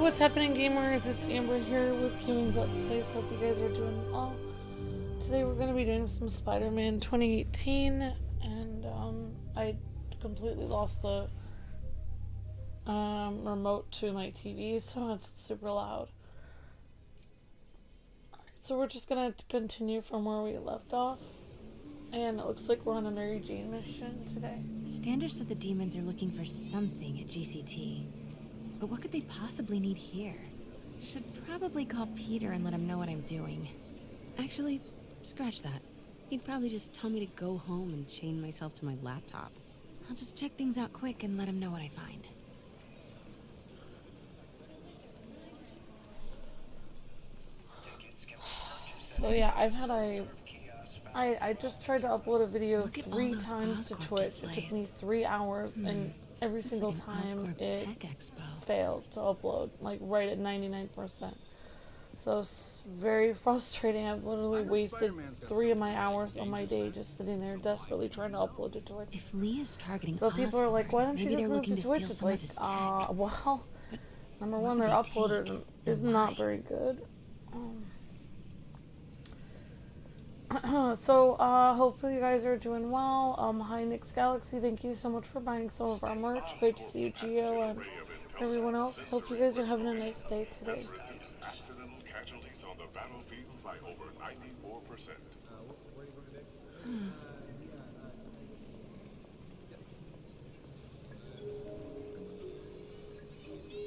what's happening, gamers? It's Amber here with Kwingsletsplays. Hope you guys are doing well. Today we're going to be doing some Spider-Man 2018, and I completely lost the remote to my TV, so it's super loud. So we're just going to continue from where we left off, and it looks like we're on a Mary Jane mission today. Standish said the demons are looking for something at GCT. But what could they possibly need here? Should probably call Peter and let him know what I'm doing. Actually, scratch that. He'd probably just tell me to go home and chain myself to my laptop. I'll just check things out quick and let him know what I find. So yeah, I just tried to upload a video 3 times to Twitch. Displays. It took me 3 hours, and every single time it failed to upload, like right at 99%. So it's very frustrating. I've literally wasted 3 of my hours on my day just sitting there desperately trying to upload to Twitch. If Lee is targeting so people are like, why don't you just move to Twitch? It's like, well, number one, their uploader is not very good. So, hopefully you guys are doing well. Hi Nick's Galaxy, thank you so much for buying some of our merch. Great to see you, Gio, and everyone else. Hope you guys are having a nice day today. Accidental casualties on the battlefield by over 94%.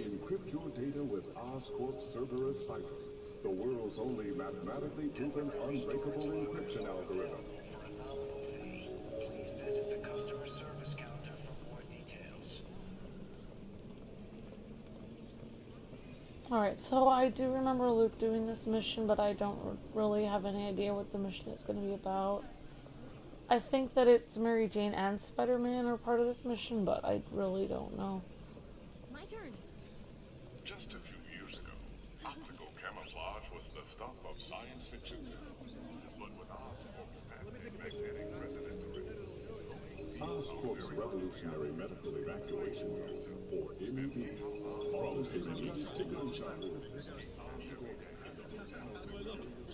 Encrypt your data with Oscorp's Cerberus cipher, the world's only mathematically proven unbreakable encryption algorithm. Please visit the customer service counter for more details. Alright, so I do remember Luke doing this mission, but I don't really have any idea what the mission is going to be about. I think that it's Mary Jane and Spider-Man are part of this mission, but I really don't know. My turn. Just a few years ago, optical camouflage was the stuff of science fiction. But with Oscorp's patented magnetic resonance Oscorp's revolutionary medical evacuation unit, or MED, follows immediate gunshot systems.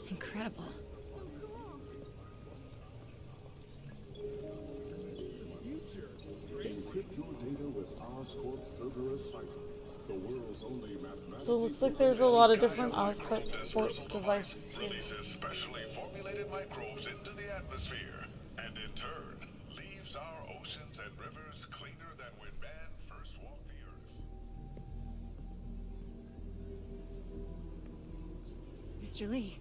Incredible. Encrypt your data with Oscorp's Cerberus cipher, the world's only mathematical. So it looks like there's a lot of different Oscorp devices here. Releases specially formulated microbes into the atmosphere, and in turn, leaves our oceans and rivers cleaner than when man first walked the earth. Mr. Lee.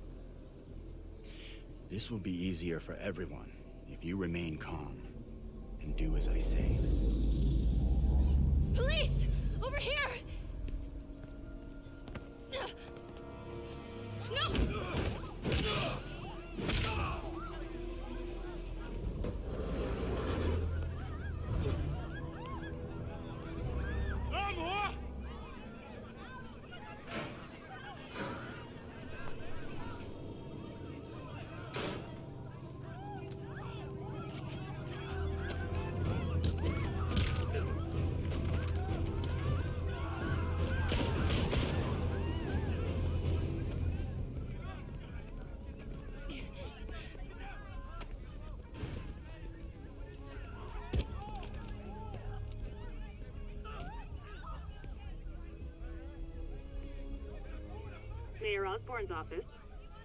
This will be easier for everyone if you remain calm and do as I say. Police! Over here! No! Mayor Osborne's office.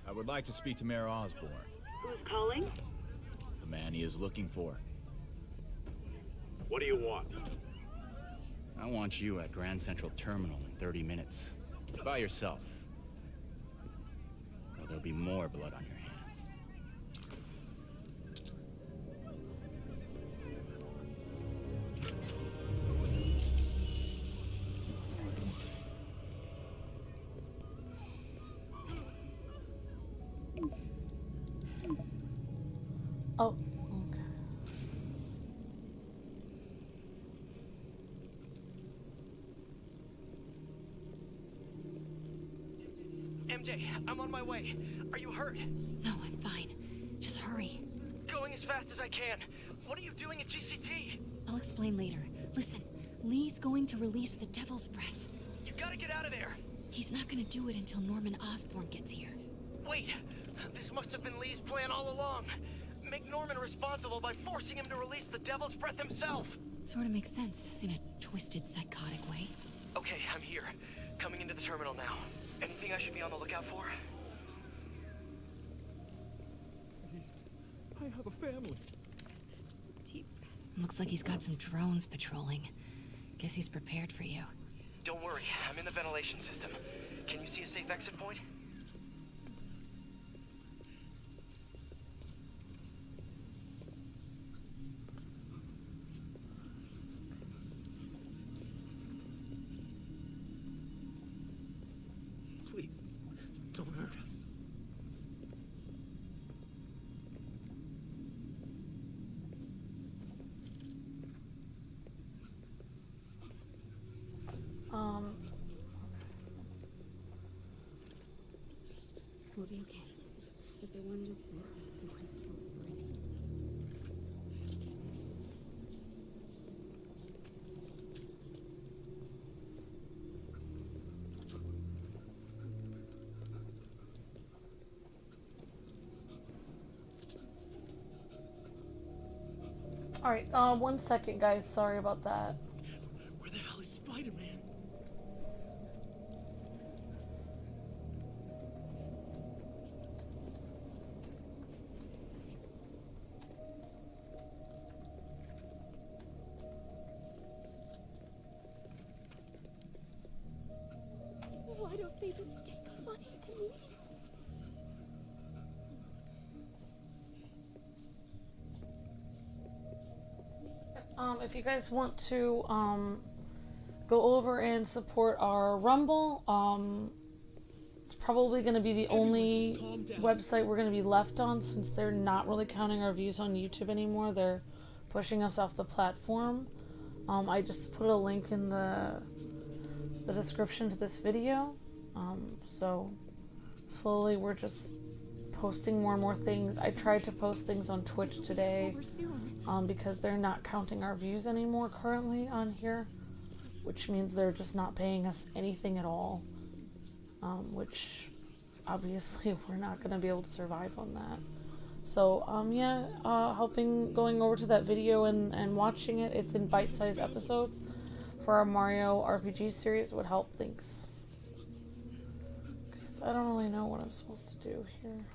I would like to speak to Mayor Osborne. Who's calling? The man he is looking for. What do you want? I want you at Grand Central Terminal in 30 minutes. By yourself. Or there'll be more blood on your hands. Oh, okay. MJ, I'm on my way. Are you hurt? No, I'm fine. Just hurry. Going as fast as I can. What are you doing at GCT? I'll explain later. Listen, Lee's going to release the Devil's Breath. You gotta get out of there. He's not gonna do it until Norman Osborn gets here. Wait! This must have been Lee's plan all along. Make Norman responsible by forcing him to release the Devil's Breath himself. Sort of makes sense, in a twisted, psychotic way. Okay, I'm here. Coming into the terminal now. Anything I should be on the lookout for? Please. I have a family. Looks like he's got some drones patrolling. Guess he's prepared for you. Don't worry, I'm in the ventilation system. Can you see a safe exit point? Please, don't hurt us. We'll be okay. If they wanted us dead, they would have killed us already. Alright, 1 second, guys. Sorry about that. Where the hell is Spider-Man? Why don't they just take our money and leave? If you guys want to go over and support our Rumble, it's probably going to be the only website we're going to be left on, since they're not really counting our views on YouTube anymore. They're pushing us off the platform. I just put a link in the description to this video. So slowly we're just posting more and more things. I tried to post things on Twitch today because they're not counting our views anymore currently on here, which means they're just not paying us anything at all, which obviously we're not going to be able to survive on that. So yeah, going over to that video and watching it. It's in bite-sized episodes for our Mario RPG series would help. Thanks. Okay, so I don't really know what I'm supposed to do here.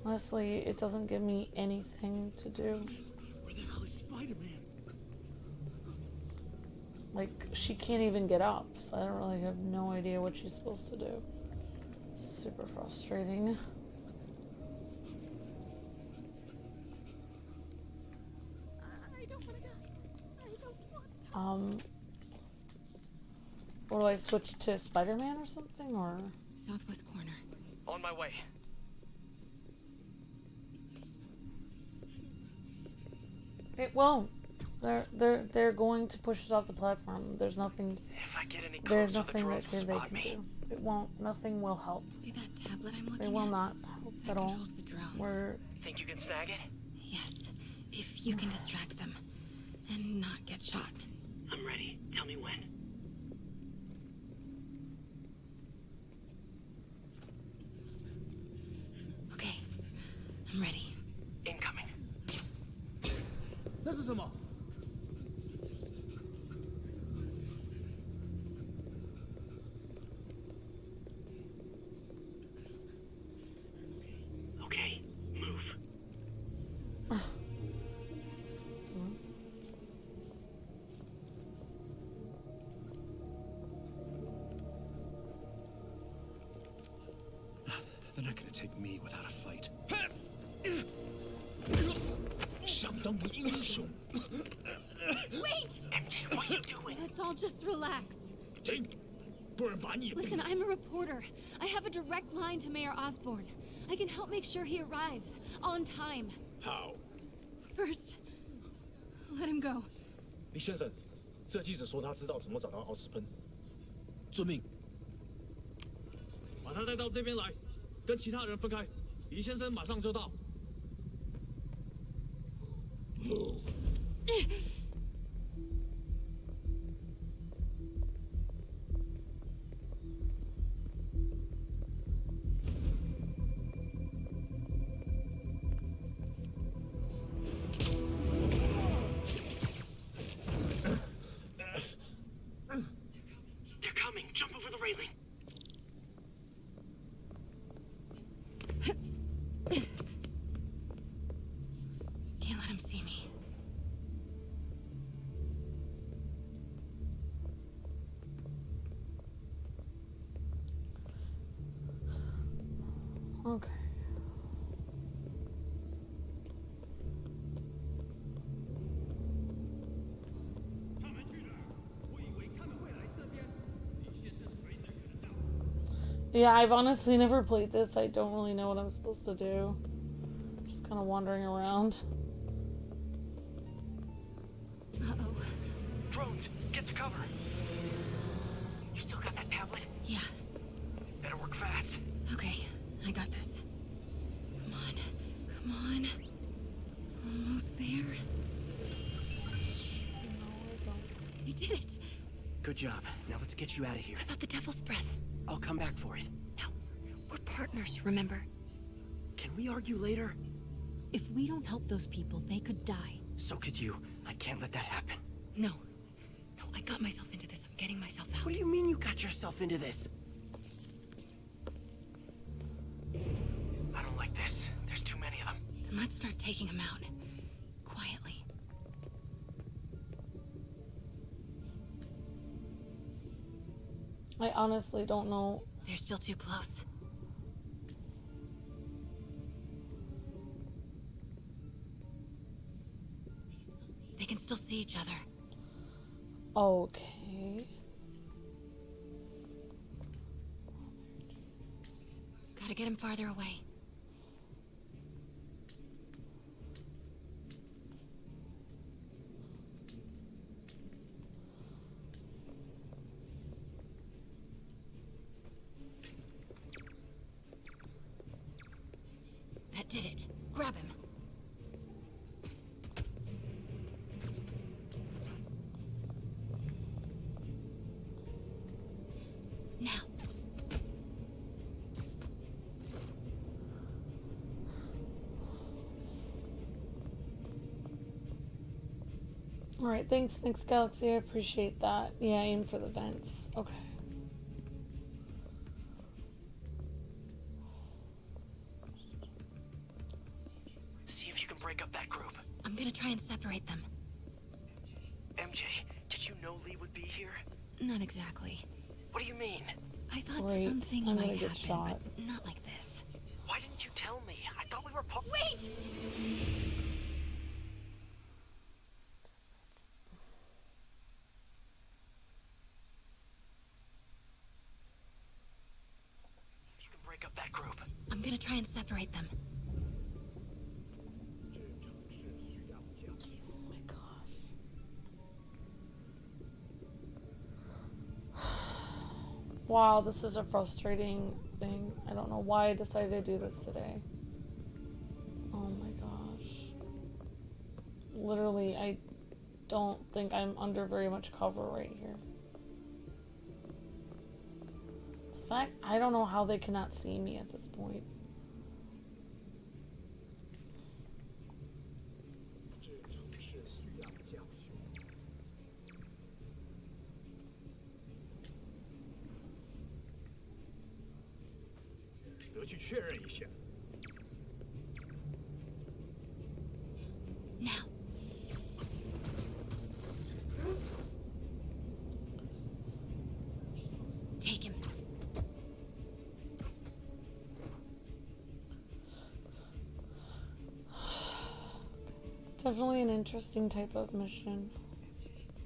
Honestly, it doesn't give me anything to do. Where the hell is Spider-Man? Like, she can't even get up, so I don't really have no idea what she's supposed to do. Super frustrating. I don't want to die. I don't want to. What do I switch to Spider-Man or something, or? Southwest corner. On my way. It won't. They're going to push us off the platform. There's nothing. If I get any There's closer, the nothing drones that will they spot can me. do. It won't. Nothing will help. See that tablet I'm looking They at? will not help That at all. controls the drones. We're Think you can snag it? Yes, if you can distract them and not get shot. I'm ready. Tell me when. Okay, I'm ready. Incoming. 那是什么？ Okay, move. supposed to move. They're not gonna take me without a fight. 想当英雄。 Wait! MJ, what are you doing? Let's all just relax. 停，不然把你也毙 Listen, I'm a reporter. I have a direct line to Mayor Osborn. I can help make sure he arrives on time. 好， First, let him go. 李先生，这记者说他知道怎么找到奥斯喷。遵命。把他带到这边来，跟其他人分开。李先生马上就到。Okay. Yeah, I've honestly never played this. I don't really know what I'm supposed to do. Just kind of wandering around. Uh-oh. Drones, get to cover. You still got that tablet? Yeah. Better work fast. Okay, I got this. Come on. Come on. Almost there. I did it. Good job. Now let's get you out of here. What about the devil's breath? I'll come back for it. No. We're partners, remember? Can we argue later? If we don't help those people, they could die. So could you. I can't let that happen. No. No, I got myself into this. I'm getting myself out. What do you mean you got yourself into this? I don't like this. There's too many of them. Then let's start taking them out. Quietly. I honestly don't know. They're still too close. They can still see each other. Okay. Gotta get him farther away. That did it. Grab him. Now. Alright, thanks Galaxy, I appreciate that. Yeah, aim for the vents. Okay. See if you can break up that group. I'm gonna try and separate them. MJ, did you know Lee would be here? Not exactly. What do you mean? I thought Great, something I'm might gonna get happen, shot. but not like this. Why didn't you tell me? I thought we were Wait! You can break up that group. I'm gonna try and separate them. Oh my gosh. Wow, this is a frustrating thing. I don't know why I decided to do this today. Oh my gosh. Literally, I don't think I'm under very much cover right here. The fact, I don't know how they cannot see me at this point. Now. Take him. It's definitely an interesting type of mission.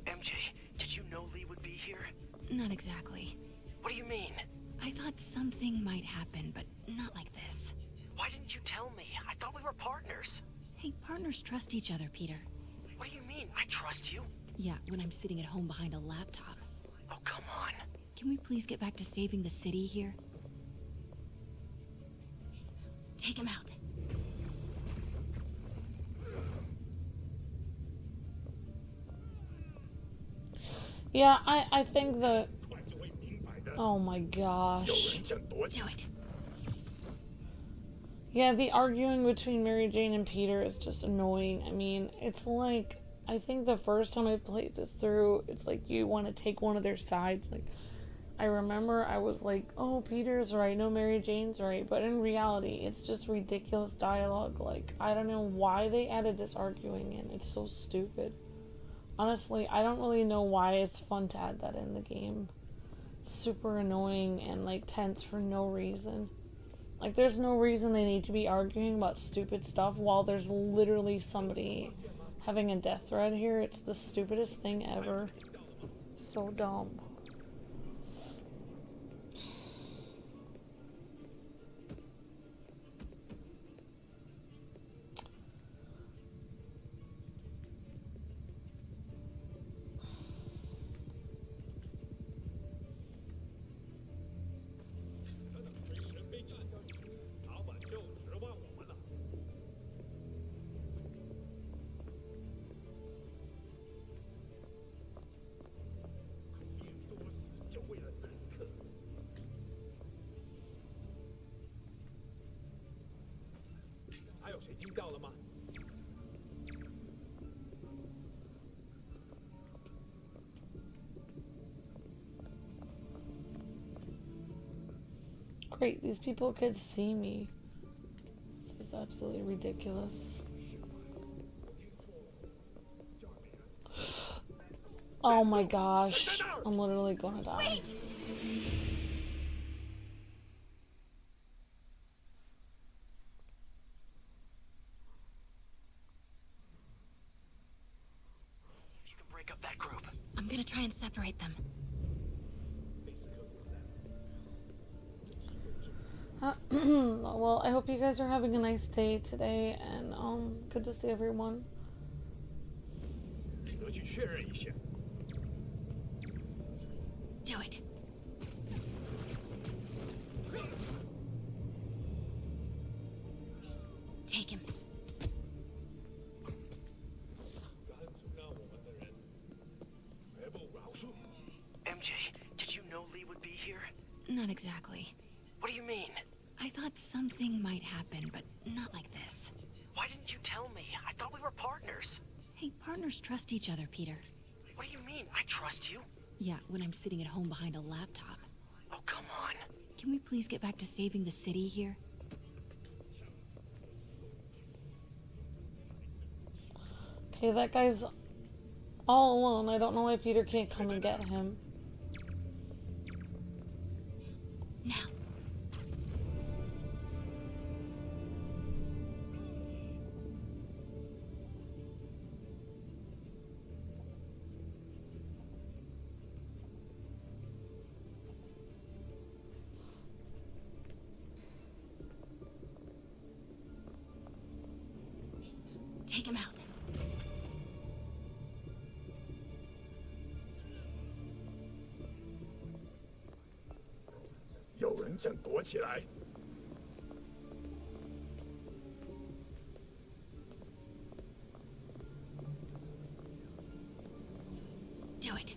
MJ, did you know Lee would be here? Not exactly. What do you mean? I thought something might happen, but not like this. Why didn't you tell me? I thought we were partners. Hey, partners trust each other, Peter. What do you mean? I trust you. Yeah, when I'm sitting at home behind a laptop. Oh, come on. Can we please get back to saving the city here? Take him out. Yeah, I think that... Oh my gosh. Do it. Yeah, the arguing between Mary Jane and Peter is just annoying. I mean, it's like, I think the first time I played this through, it's like you want to take one of their sides. Like, I remember I was like, oh, Peter's right, no, Mary Jane's right. But in reality, it's just ridiculous dialogue. Like, I don't know why they added this arguing in. It's so stupid. Honestly, I don't really know why it's fun to add that in the game. It's super annoying and, like, tense for no reason. Like, there's no reason they need to be arguing about stupid stuff while there's literally somebody having a death threat here. It's the stupidest thing ever. So dumb. Great, these people could see me. This is absolutely ridiculous. Oh my gosh, I'm literally gonna die. Wait! You can break up that group. I'm gonna try and separate them. Well, I hope you guys are having a nice day today, and good to see everyone. Do it. Take him. MJ, did you know Lee would be here? Not exactly. What do you mean? I thought something might happen, but not like this. Why didn't you tell me? I thought we were partners. Hey, partners trust each other, Peter. What do you mean? I trust you. Yeah, when I'm sitting at home behind a laptop. Oh, come on. Can we please get back to saving the city here? Okay, that guy's all alone. I don't know why Peter can't come and get him. Now. Take him out. 有人想躲起来。Do it.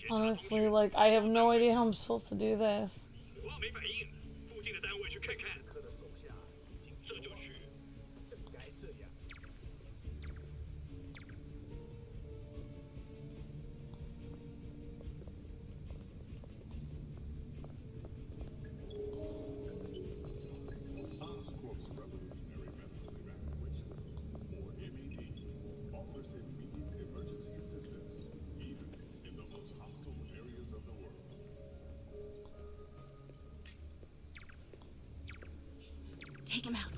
Honestly, like, I have no idea how I'm supposed to do this. 我没反应，附近的单位去看看。科的手下已经这就去，正该这样。Oscorp's revolutionary medical evacuation, or MED, offers immediate emergency assistance, even in the most hostile areas of the world. Take him out.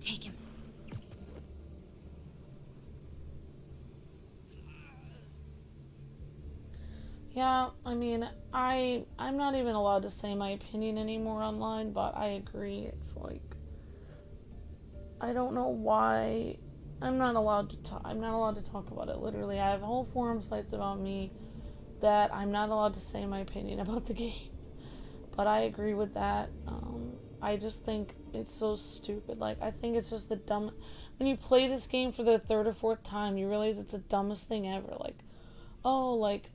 Take him. Yeah, I mean, I'm not even allowed to say my opinion anymore online, but I agree. It's like, I don't know why I'm not allowed to talk. I'm not allowed to talk about it. Literally, I have whole forum sites about me that I'm not allowed to say my opinion about the game. But I agree with that. I just think it's so stupid. Like, I think it's just the dumb. When you play this game for the third or fourth time, you realize it's the dumbest thing ever. Like, oh, like,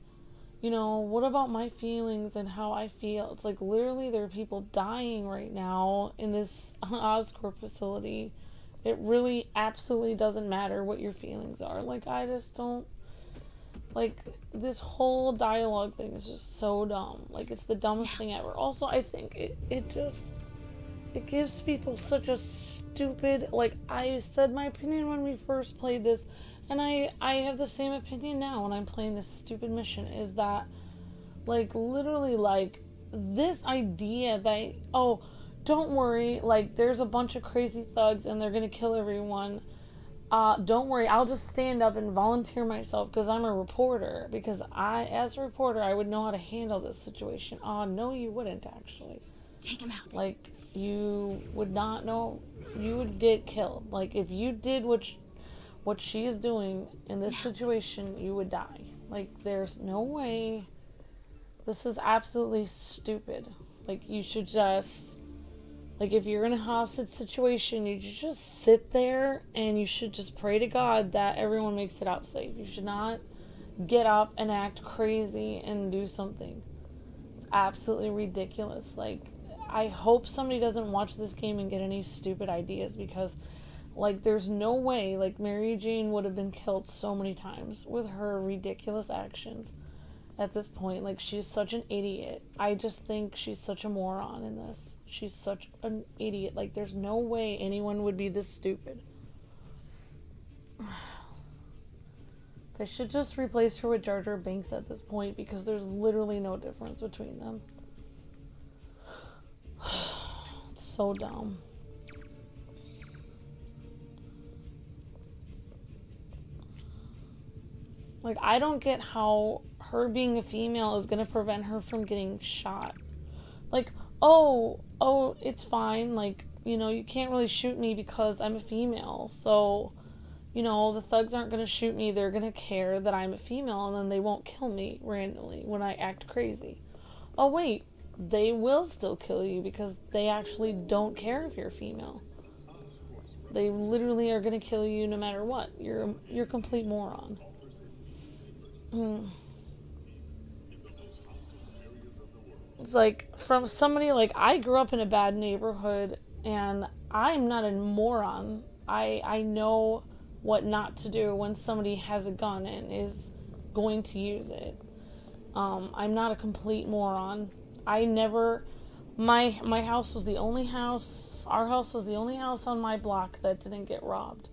you know, what about my feelings and how I feel? It's like literally there are people dying right now in this Oscorp facility. It really absolutely doesn't matter what your feelings are. Like, I just don't, like, this whole dialogue thing is just so dumb. Like, it's the dumbest thing ever. Also, I think it gives people such a stupid, like, I said my opinion when we first played this, and I have the same opinion now when I'm playing this stupid mission, is that, like, literally, like, this idea that, oh, don't worry, like, there's a bunch of crazy thugs and they're gonna kill everyone. Don't worry, I'll just stand up and volunteer myself because I'm a reporter. Because as a reporter, I would know how to handle this situation. No, you wouldn't, actually. Take him out. Like, you would not know, you would get killed. Like, if you did what she is doing in this situation, you would die. Like, there's no way. This is absolutely stupid. Like, you should just, like, if you're in a hostage situation, you should just sit there and you should just pray to God that everyone makes it out safe. You should not get up and act crazy and do something. It's absolutely ridiculous. Like, I hope somebody doesn't watch this game and get any stupid ideas, because, like, there's no way, like, Mary Jane would have been killed so many times with her ridiculous actions at this point. Like, she's such an idiot. I just think she's such a moron in this. She's such an idiot. Like, there's no way anyone would be this stupid. They should just replace her with Jar Jar Binks at this point, because there's literally no difference between them. It's so dumb. Like, I don't get how her being a female is gonna prevent her from getting shot. Like, oh, it's fine. Like, you know, you can't really shoot me because I'm a female. So, you know, the thugs aren't gonna shoot me. They're gonna care that I'm a female, and then they won't kill me randomly when I act crazy. Oh, wait. They will still kill you because they actually don't care if you're female. They literally are gonna kill you no matter what. You're a complete moron. It's like, from somebody, like, I grew up in a bad neighborhood, and I'm not a moron. I know what not to do when somebody has a gun and is going to use it. I'm not a complete moron. I never, my house was the only house, our house was the only house on my block that didn't get robbed.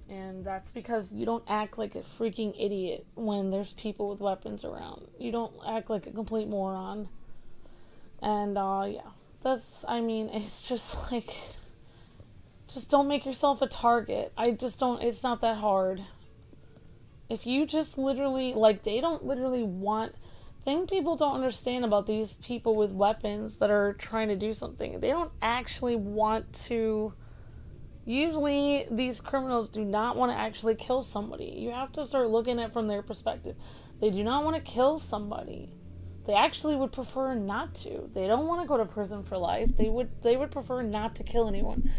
And that's because you don't act like a freaking idiot when there's people with weapons around. You don't act like a complete moron. And, yeah. That's, I mean, it's just like, just don't make yourself a target. It's not that hard. If you just literally, like, they don't literally want, thing people don't understand about these people with weapons that are trying to do something, they don't actually want to. Usually, these criminals do not want to actually kill somebody. You have to start looking at it from their perspective. They do not want to kill somebody. They actually would prefer not to. They don't want to go to prison for life. They would prefer not to kill anyone.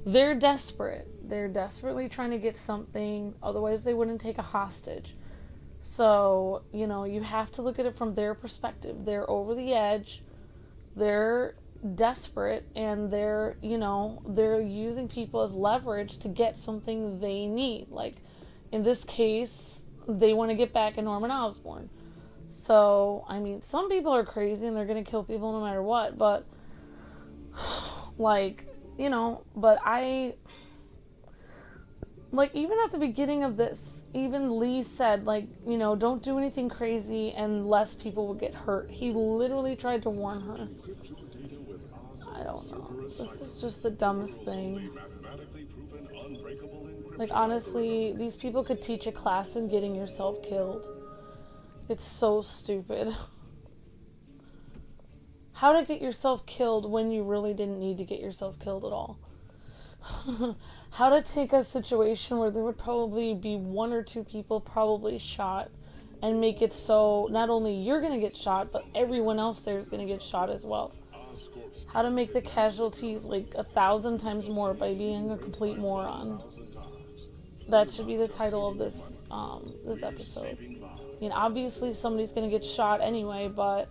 They're desperate. They're desperately trying to get something. Otherwise, they wouldn't take a hostage. So, you know, you have to look at it from their perspective. They're over the edge. They're desperate, and they're, you know, they're using people as leverage to get something they need. Like, in this case, they want to get back at Norman Osborn. So, I mean, some people are crazy and they're going to kill people no matter what, but, like, you know, but like, even at the beginning of this, even Lee said, like, you know, don't do anything crazy and less people will get hurt. He literally tried to warn her. I don't know. This is just the dumbest thing. Like, honestly, these people could teach a class in getting yourself killed. It's so stupid. How to get yourself killed when you really didn't need to get yourself killed at all. How to take a situation where there would probably be one or two people probably shot and make it so not only you're going to get shot, but everyone else there is going to get shot as well. How to make the casualties like 1,000 times more by being a complete moron. That should be the title of this episode. I mean, obviously somebody's gonna get shot anyway, but,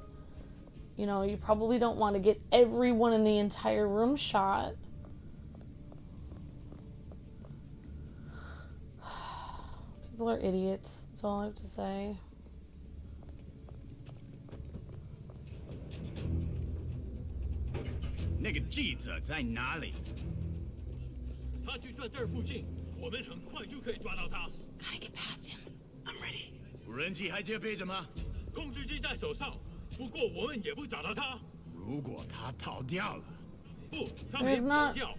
you know, you probably don't want to get everyone in the entire room shot. People are idiots. That's all I have to say. 那个记者在哪里？他就在这儿附近，我们很快就可以抓到他。Gotta get past him. I'm ready. 无人机还接备着吗？控制机在手上，不过我们也不找到他。如果他逃掉了，不，他没跑掉，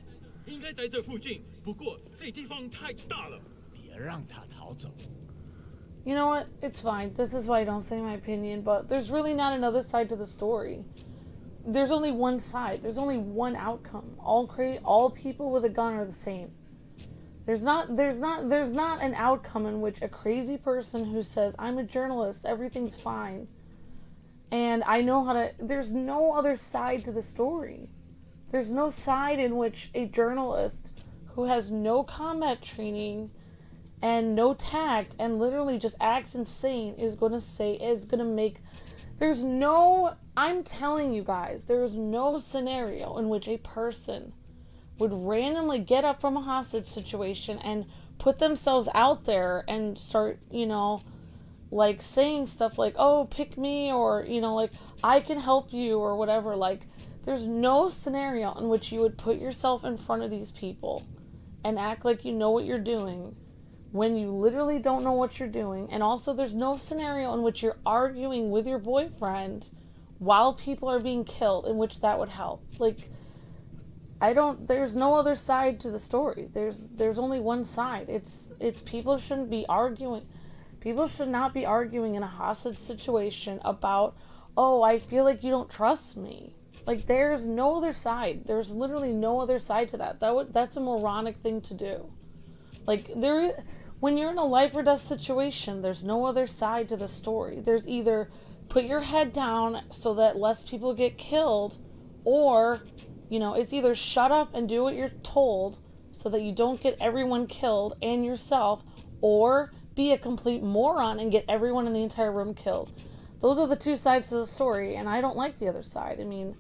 应该在这附近。不过这地方太大了，别让他逃走。 You know what? It's fine. This is why I don't say my opinion, but there's really not another side to the story. There's only one side. There's only one outcome. All people with a gun are the same. There's not an outcome in which a crazy person who says, I'm a journalist, everything's fine, and I know how to... There's no other side to the story. There's no side in which a journalist who has no combat training and no tact and literally just acts insane is going to make... There's no... I'm telling you guys, there is no scenario in which a person would randomly get up from a hostage situation and put themselves out there and start, you know, like saying stuff like, oh, pick me, or, you know, like, I can help you, or whatever. Like, there's no scenario in which you would put yourself in front of these people and act like you know what you're doing when you literally don't know what you're doing. And also, there's no scenario in which you're arguing with your boyfriend while people are being killed, in which that would help. Like, there's no other side to the story. There's only one side. It's people shouldn't be arguing. People should not be arguing in a hostage situation about, oh, I feel like you don't trust me. Like, there's no other side. There's literally no other side to that. That's a moronic thing to do. Like, when you're in a life or death situation, there's no other side to the story. There's either put your head down so that less people get killed, or, you know, it's either shut up and do what you're told so that you don't get everyone killed and yourself, or be a complete moron and get everyone in the entire room killed. Those are the two sides to the story, and I don't like the other side. I mean,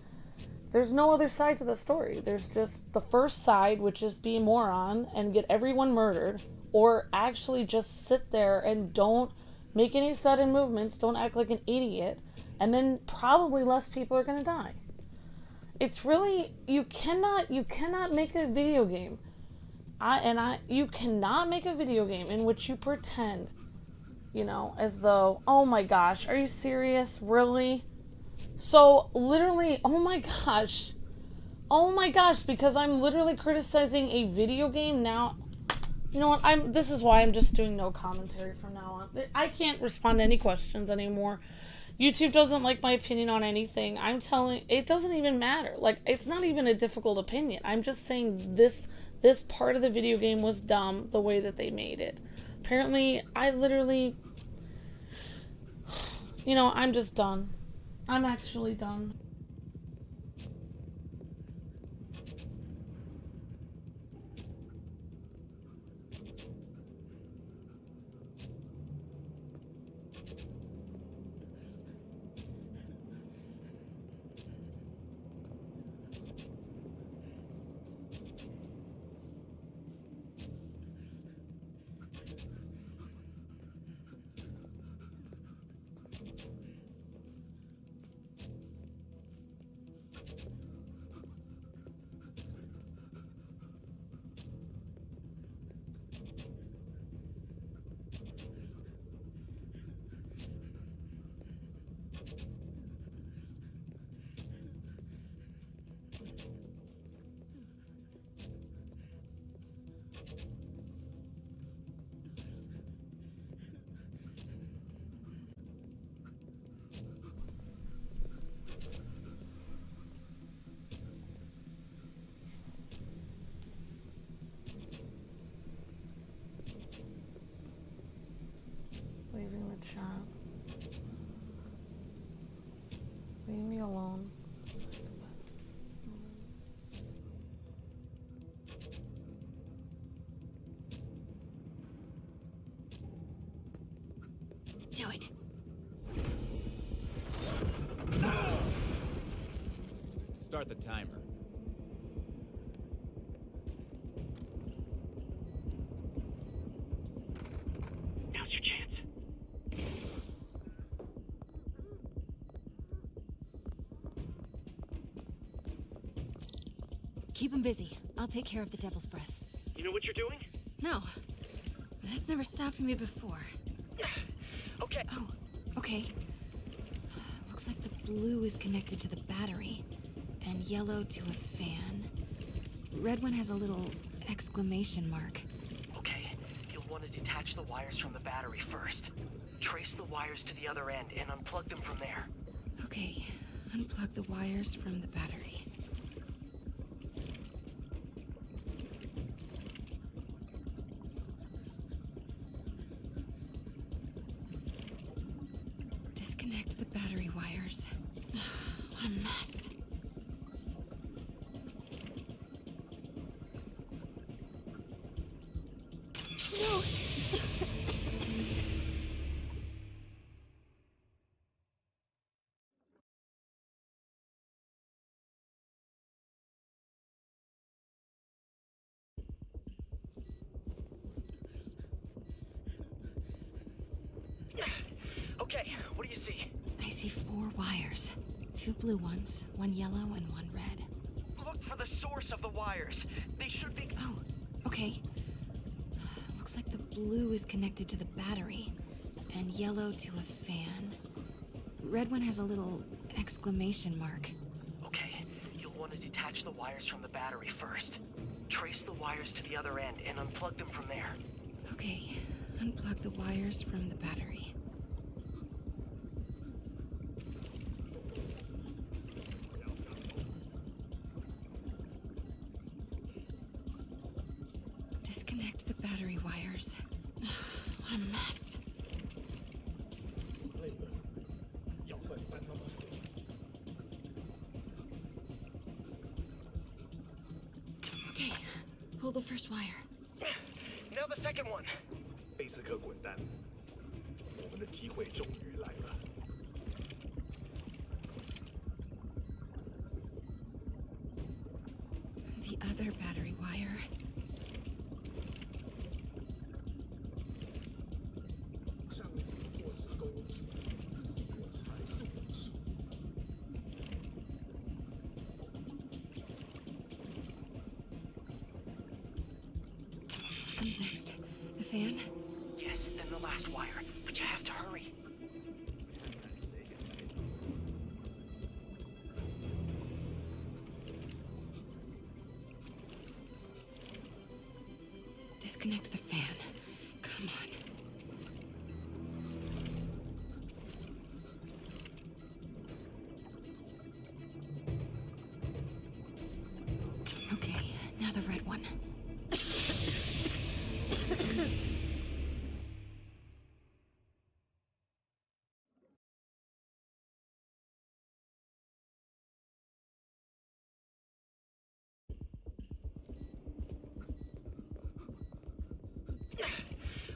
there's no other side to the story. There's just the first side, which is be a moron and get everyone murdered, or actually just sit there and don't make any sudden movements, don't act like an idiot, and then probably less people are going to die. It's really, you cannot make a video game. You cannot make a video game in which you pretend, you know, as though, oh my gosh, are you serious? Really? So, literally, oh my gosh, because I'm literally criticizing a video game now. You know what, this is why I'm just doing no commentary from now on. I can't respond to any questions anymore. YouTube doesn't like my opinion on anything. It doesn't even matter. Like, it's not even a difficult opinion. I'm just saying this part of the video game was dumb, the way that they made it. Apparently, I literally, you know, I'm just done. I'm actually done. Leaving the chat. Leave me alone. Do it. start the timer. Now's your chance. Keep him busy. I'll take care of the Devil's Breath. You know what you're doing? No. That's never stopped me before. Okay. Oh, okay. Looks like the blue is connected to the battery, and yellow to a fan. Red one has a little exclamation mark. Okay, you'll want to detach the wires from the battery first. Trace the wires to the other end and unplug them from there. Okay, unplug the wires from the battery. Disconnect the battery wires. What a mess. No! Okay, what do you see? I see 4 wires. 2 blue ones, 1 yellow, and 1 red. Look for the source of the wires. They should be... Oh, okay. Looks like the blue is connected to the battery, and yellow to a fan. Red one has a little exclamation mark. Okay, you'll want to detach the wires from the battery first. Trace the wires to the other end and unplug them from there. Okay, unplug the wires from the battery. Disconnect the battery wires. What a mess. 累了，要换班了吗？ Okay, pull the first wire. Now the second one. 贝斯克滚蛋！我们的机会终于来了。 The other battery wire. Comes next. The fan? Yes, then the last wire. But you have to hurry. Disconnect the fan. Come on. Okay, now the red one.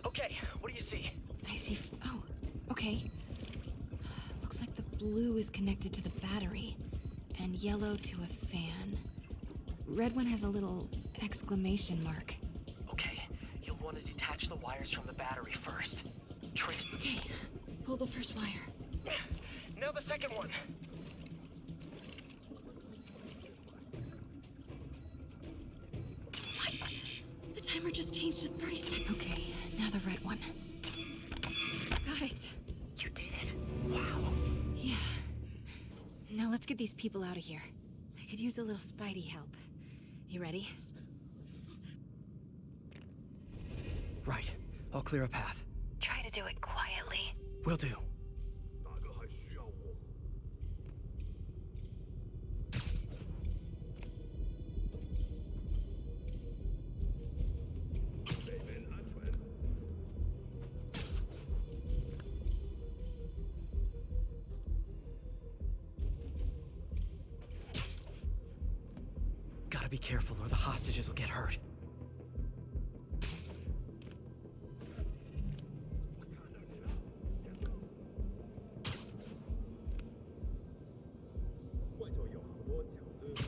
Okay, what do you see? I see. Oh, okay. Looks like the blue is connected to the battery, and yellow to a fan. Red one has a little exclamation mark. Okay, you'll want to detach the wires from the battery first. Trace... Okay, pull the first wire. Now the second one. What? The timer just changed to 30 seconds. Okay, now the red one. Got it. You did it. Wow. Yeah. Now let's get these people out of here. I could use a little Spidey help. You ready? Right. I'll clear a path. Try to do it quietly. Will do. 哪个还需要我？ 北门安全。 Gotta be careful or the hostages will get hurt. 外头有好多条子。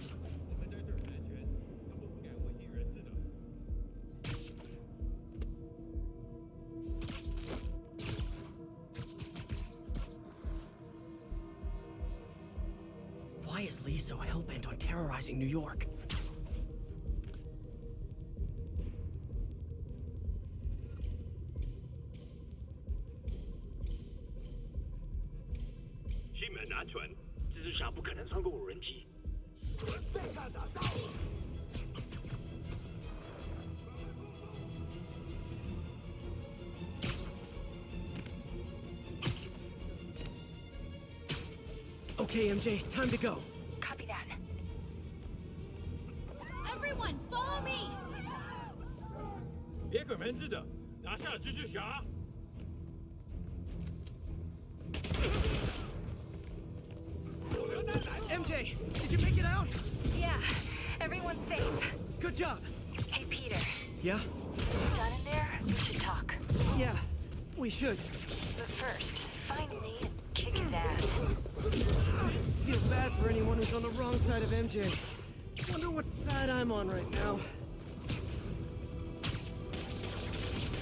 police so hell-bent on terrorizing New York? Okay, MJ, time to go. Copy that. Everyone, follow me! 别拐门子的，拿下蜘蛛侠！ MJ, did you make it out? Yeah, everyone's safe. Good job. Hey, Peter. Yeah? Done in there? We should talk. Yeah, we should. But first, find Lee and kick his ass. Feel bad for anyone who's on the wrong side of MJ. Wonder what side I'm on right now.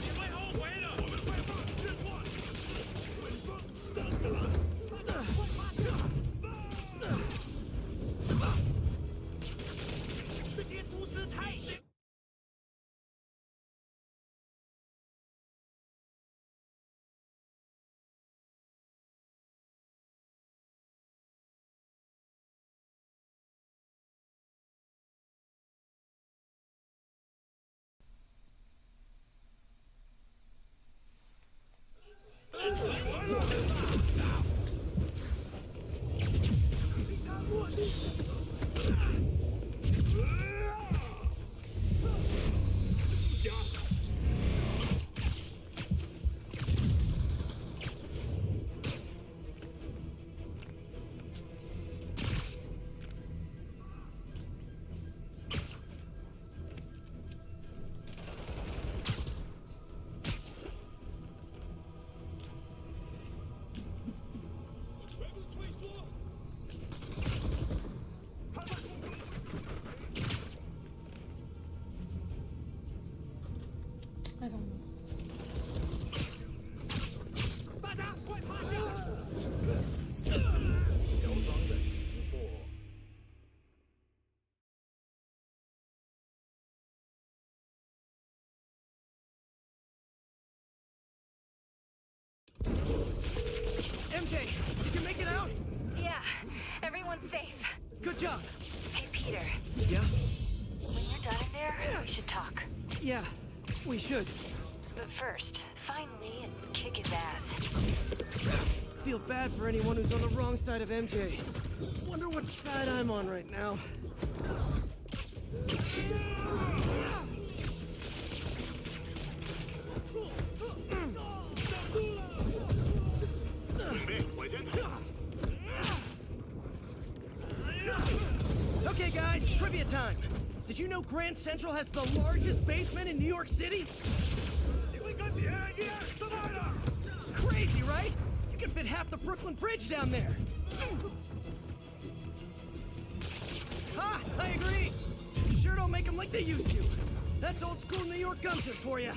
你会后悔的，我们会放失错。这些蛛丝太细。 I don't know. 大家快趴下！嚣张的识货。 MJ, did you make it out? Yeah, everyone's safe. Good job. Hey, Peter. Yeah? When you're done in there, we should talk. Yeah, we should. But first, find Lee and kick his ass. Feel bad for anyone who's on the wrong side of MJ. Wonder what side I'm on right now. 准备火箭筒。 Okay, guys, trivia time. Did you know Grand Central has the largest basement in New York City? 你会跟别人一样失败的。 Crazy, right? You can fit half the Brooklyn Bridge down there. Ha! I agree. Sure don't make them like they used to. That's old school New York gumption for you.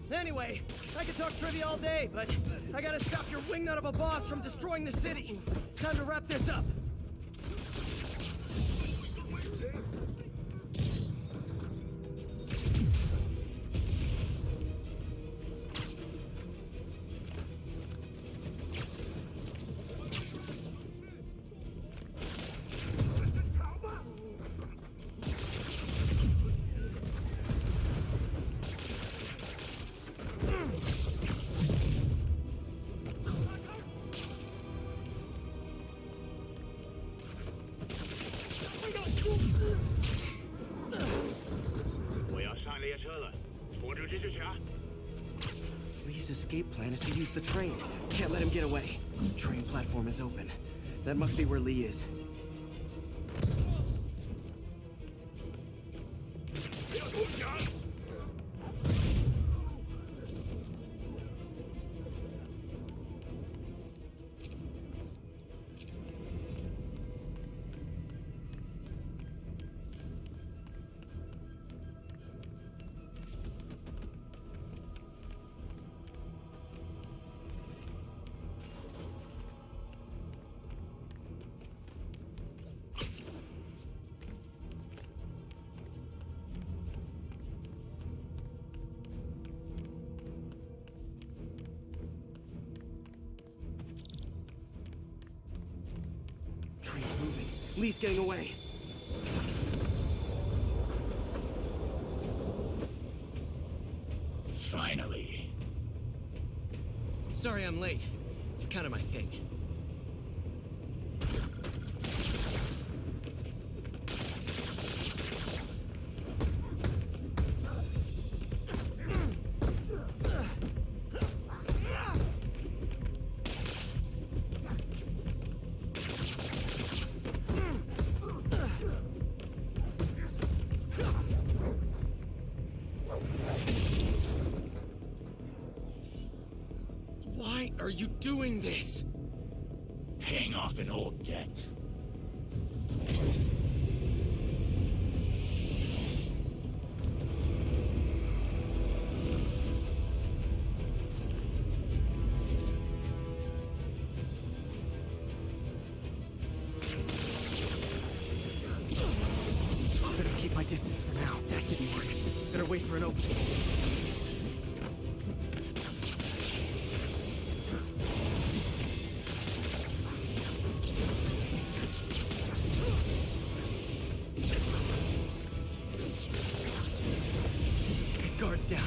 Anyway, I could talk trivia all day, but I gotta stop your wingnut of a boss from destroying the city. Time to wrap this up. Lee's escape plan is to use the train. Can't let him get away. Train platform is open. That must be where Lee is. not moving. Lee's getting away. Finally. Sorry I'm late. It's kind of my thing. Why are you doing this? Paying off an old debt. Better keep my distance for now. That didn't work. Better wait for an opening. His guard's down.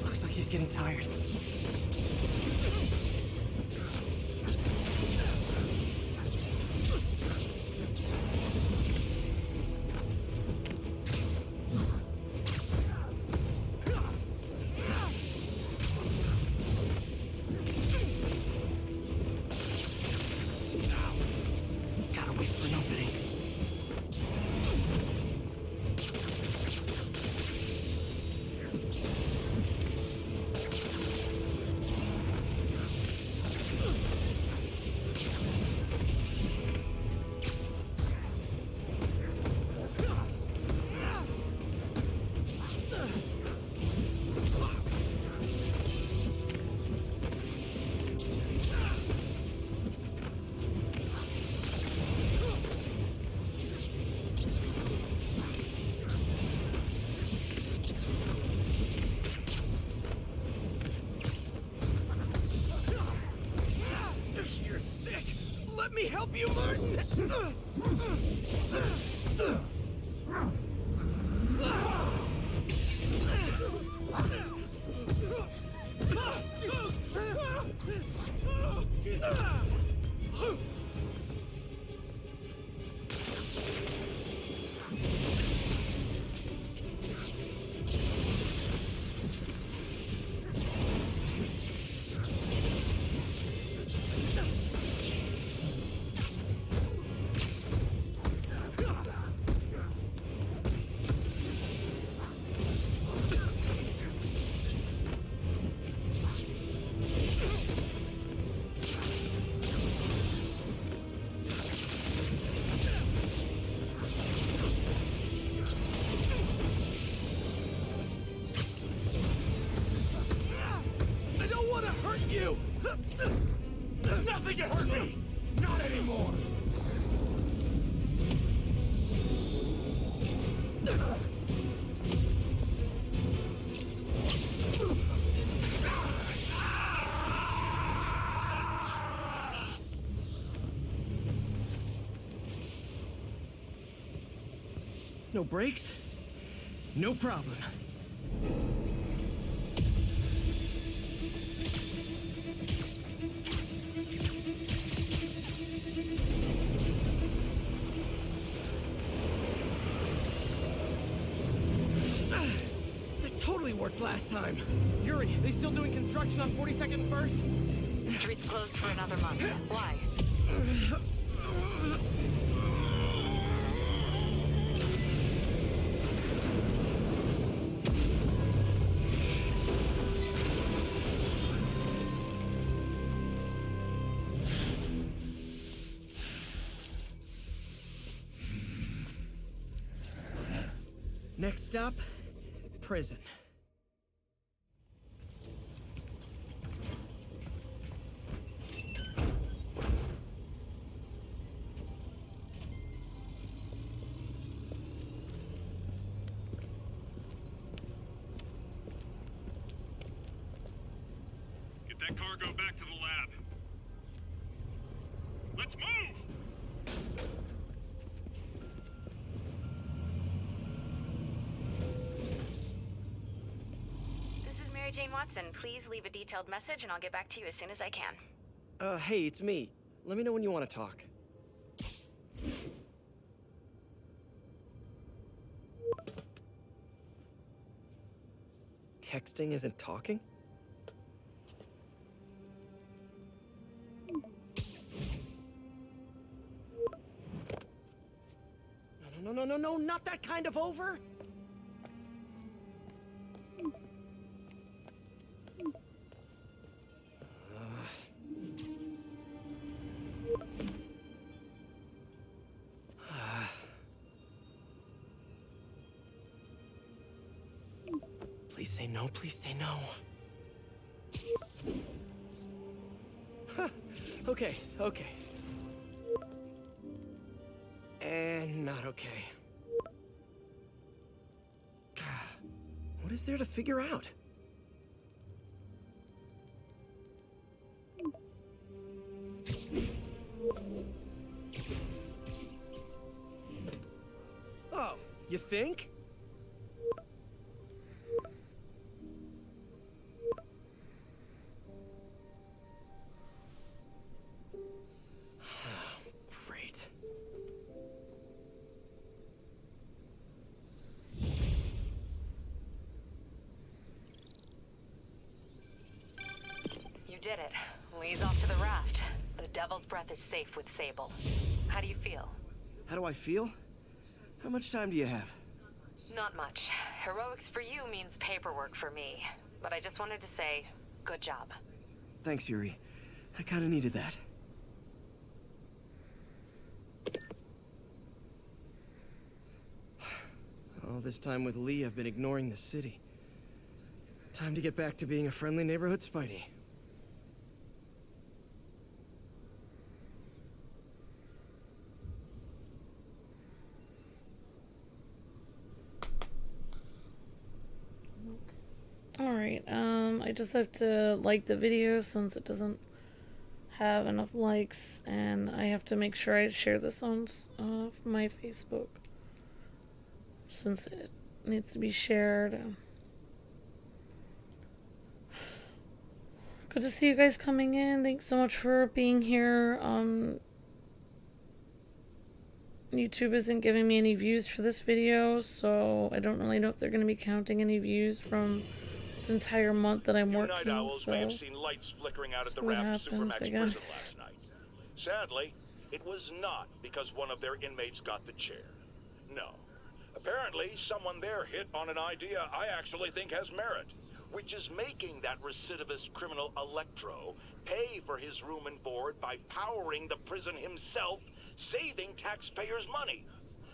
Looks like he's getting tired. Gotta wait for an opening. You're sick! Let me help you, Martin! I don't want to hurt you! Nothing can hurt me! Not anymore! No brakes? No problem. That totally worked last time. Yuri, they still doing construction on 42nd and 1st? Street's closed for another month. Why? Next stop, prison. that cargo back to the lab. Let's move! This is Mary Jane Watson. Please leave a detailed message and I'll get back to you as soon as I can. Hey, it's me. Let me know when you want to talk. Texting isn't talking? No, not that kind of over! Please say no, please say no. Huh. Okay. And not okay. What is there to figure out? Oh, you think? Great. You did it. Lee's off to the raft. The Devil's Breath is safe with Sable. How do you feel? How do I feel? How much time do you have? Not much. Heroics for you means paperwork for me. But I just wanted to say, good job. Thanks, Yuri. I kinda needed that. All this time with Lee, I've been ignoring the city. Time to get back to being a friendly neighborhood Spidey. Alright, I just have to like the video since it doesn't have enough likes, and I have to make sure I share this on my Facebook since it needs to be shared. Good to see you guys coming in. Thanks so much for being here. YouTube isn't giving me any views for this video, so I don't really know if they're going to be counting any views from this entire month that I'm working. Night owls so may have seen lights flickering out at the what Raft happens, Supermax I prison guess. last night. Sadly, it was not because one of their inmates got the chair. No. Apparently, someone there hit on an idea I actually think has merit, which is making that recidivist criminal Electro pay for his room and board by powering the prison himself, saving taxpayers' money.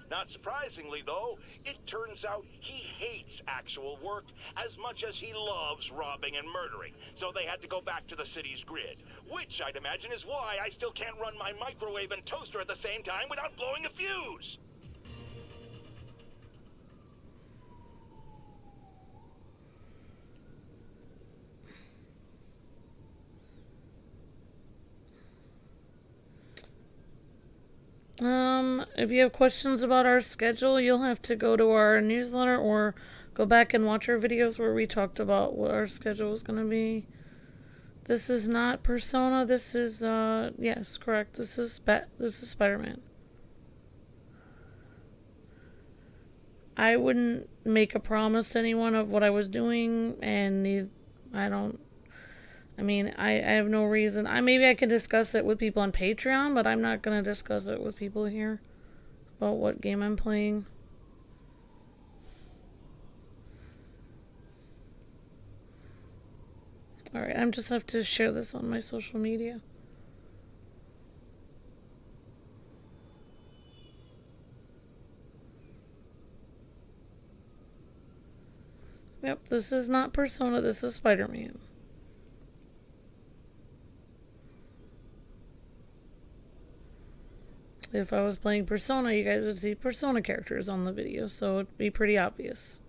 Not surprisingly, though, it turns out he hates actual work as much as he loves robbing and murdering, so they had to go back to the city's grid, which I'd imagine is why I still can't run my microwave and toaster at the same time without blowing a fuse. If you have questions about our schedule, you'll have to go to our newsletter or go back and watch our videos where we talked about what our schedule is going to be. This is not Persona. This is, yes, correct. This is Spider-Man. I wouldn't make a promise to anyone of what I was doing, and I have no reason. Maybe I can discuss it with people on Patreon, but I'm not going to discuss it with people here about what game I'm playing. Alright, I just have to share this on my social media. Yep, this is not Persona, this is Spider-Man. If I was playing Persona, you guys would see Persona characters on the video, so it'd be pretty obvious.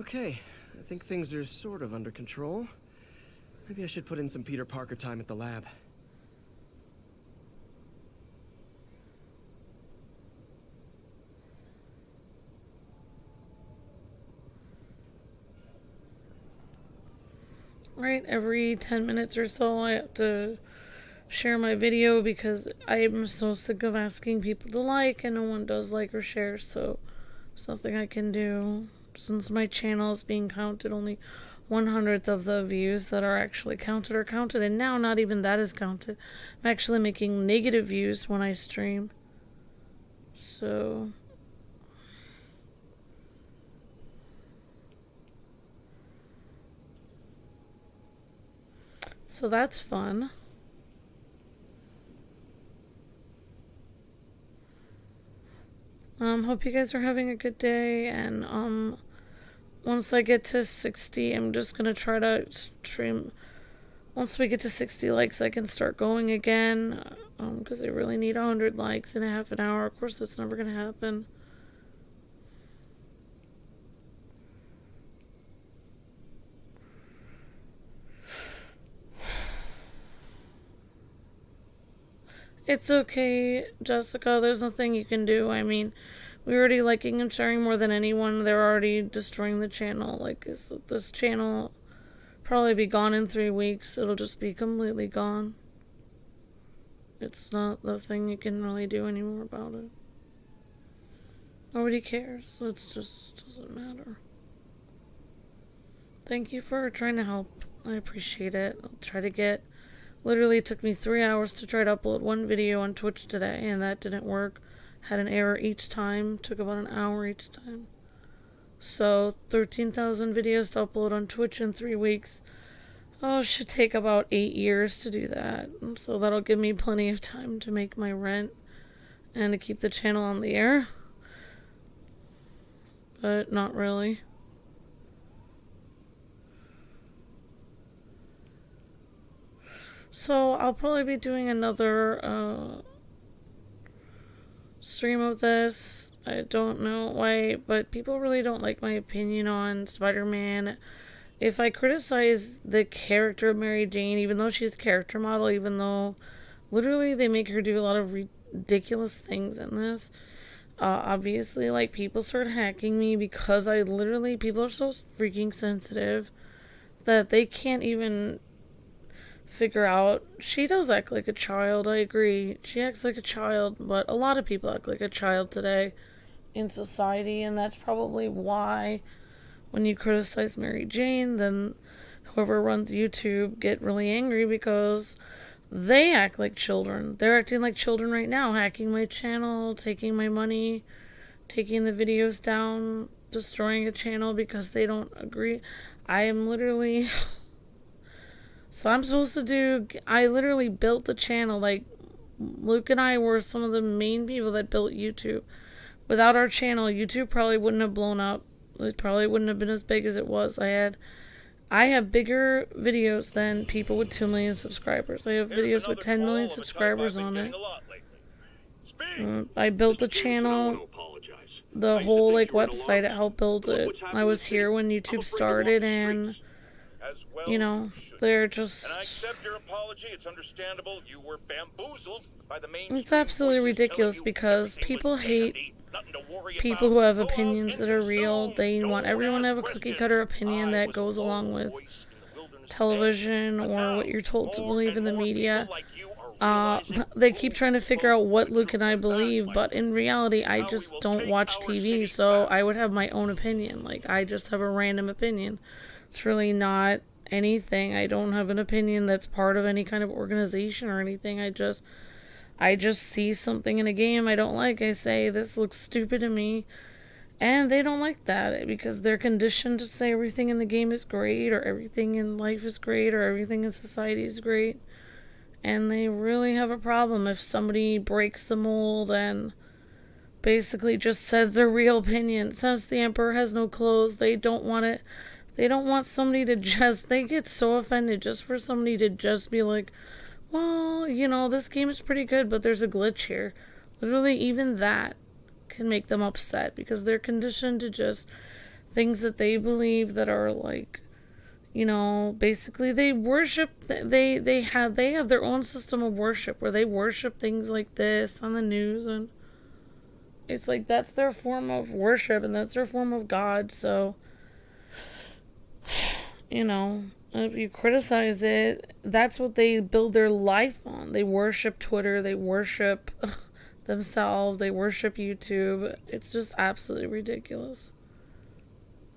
Okay, I think things are sort of under control. Maybe I should put in some Peter Parker time at the lab. Right, every 10 minutes or so I have to share my video because I'm so sick of asking people to like and no one does like or share, so there's nothing I can do. Since my channel is being counted, only 1/100th of the views that are actually counted are counted, and now not even that is counted. I'm actually making negative views when I stream. So that's fun. Hope you guys are having a good day, and once I get to 60, I'm just gonna try to stream. Once we get to 60 likes, I can start going again, because I really need 100 likes in a half an hour. Of course, that's never gonna happen. It's okay, Jessica. There's nothing you can do. I mean, we're already liking and sharing more than anyone. They're already destroying the channel. Like, this channel probably be gone in 3 weeks. It'll just be completely gone. It's not the thing you can really do anymore about it. Nobody cares. It just doesn't matter. Thank you for trying to help. I appreciate it. I'll try to get... Literally, it took me 3 hours to try to upload one video on Twitch today, and that didn't work. Had an error each time. Took about an hour each time. So, 13,000 videos to upload on Twitch in 3 weeks. Oh, it should take about 8 years to do that. So that'll give me plenty of time to make my rent and to keep the channel on the air. But not really. So I'll probably be doing another stream of this. I don't know why, but people really don't like my opinion on Spider-Man. If I criticize the character of Mary Jane, even though she's a character model, even though literally they make her do a lot of ridiculous things in this, obviously, like, people start hacking me because people are so freaking sensitive that they can't even figure out. She does act like a child, I agree. She acts like a child, but a lot of people act like a child today in society, and that's probably why when you criticize Mary Jane, then whoever runs YouTube get really angry because they act like children. They're acting like children right now, hacking my channel, taking my money, taking the videos down, destroying a channel because they don't agree. I am literally... So I'm supposed to do... I literally built the channel. Like, Luke and I were some of the main people that built YouTube. Without our channel, YouTube probably wouldn't have blown up. It probably wouldn't have been as big as it was. I have bigger videos than people with 2 million subscribers. I have videos with 10 million subscribers on it. I built the channel, the whole, like, website. I helped build it. I was here when YouTube started, and, you know, they're just... And I accept your apology. It's understandable. You were bamboozled by the main... It's absolutely ridiculous because people hate people who have opinions that are real. They want everyone to have a cookie-cutter opinion that goes along with television or what you're told to believe in the media. They keep trying to figure out what Luke and I believe, but in reality, I just don't watch TV, so I would have my own opinion. Like, I just have a random opinion. It's really not anything. I don't have an opinion that's part of any kind of organization or anything. I just see something in a game I don't like. I say, this looks stupid to me. And they don't like that because they're conditioned to say everything in the game is great, or everything in life is great, or everything in society is great. And they really have a problem if somebody breaks the mold and basically just says their real opinion. Since the Emperor has no clothes, they don't want it. They don't want somebody to just... They get so offended just for somebody to just be like, well, you know, this game is pretty good, but there's a glitch here. Literally, even that can make them upset because they're conditioned to just things that they believe that are like, you know, basically they worship, they have their own system of worship where they worship things like this on the news, and it's like that's their form of worship and that's their form of God. So, you know, if you criticize it, that's what they build their life on. They worship Twitter, they worship themselves, they worship YouTube. It's just absolutely ridiculous.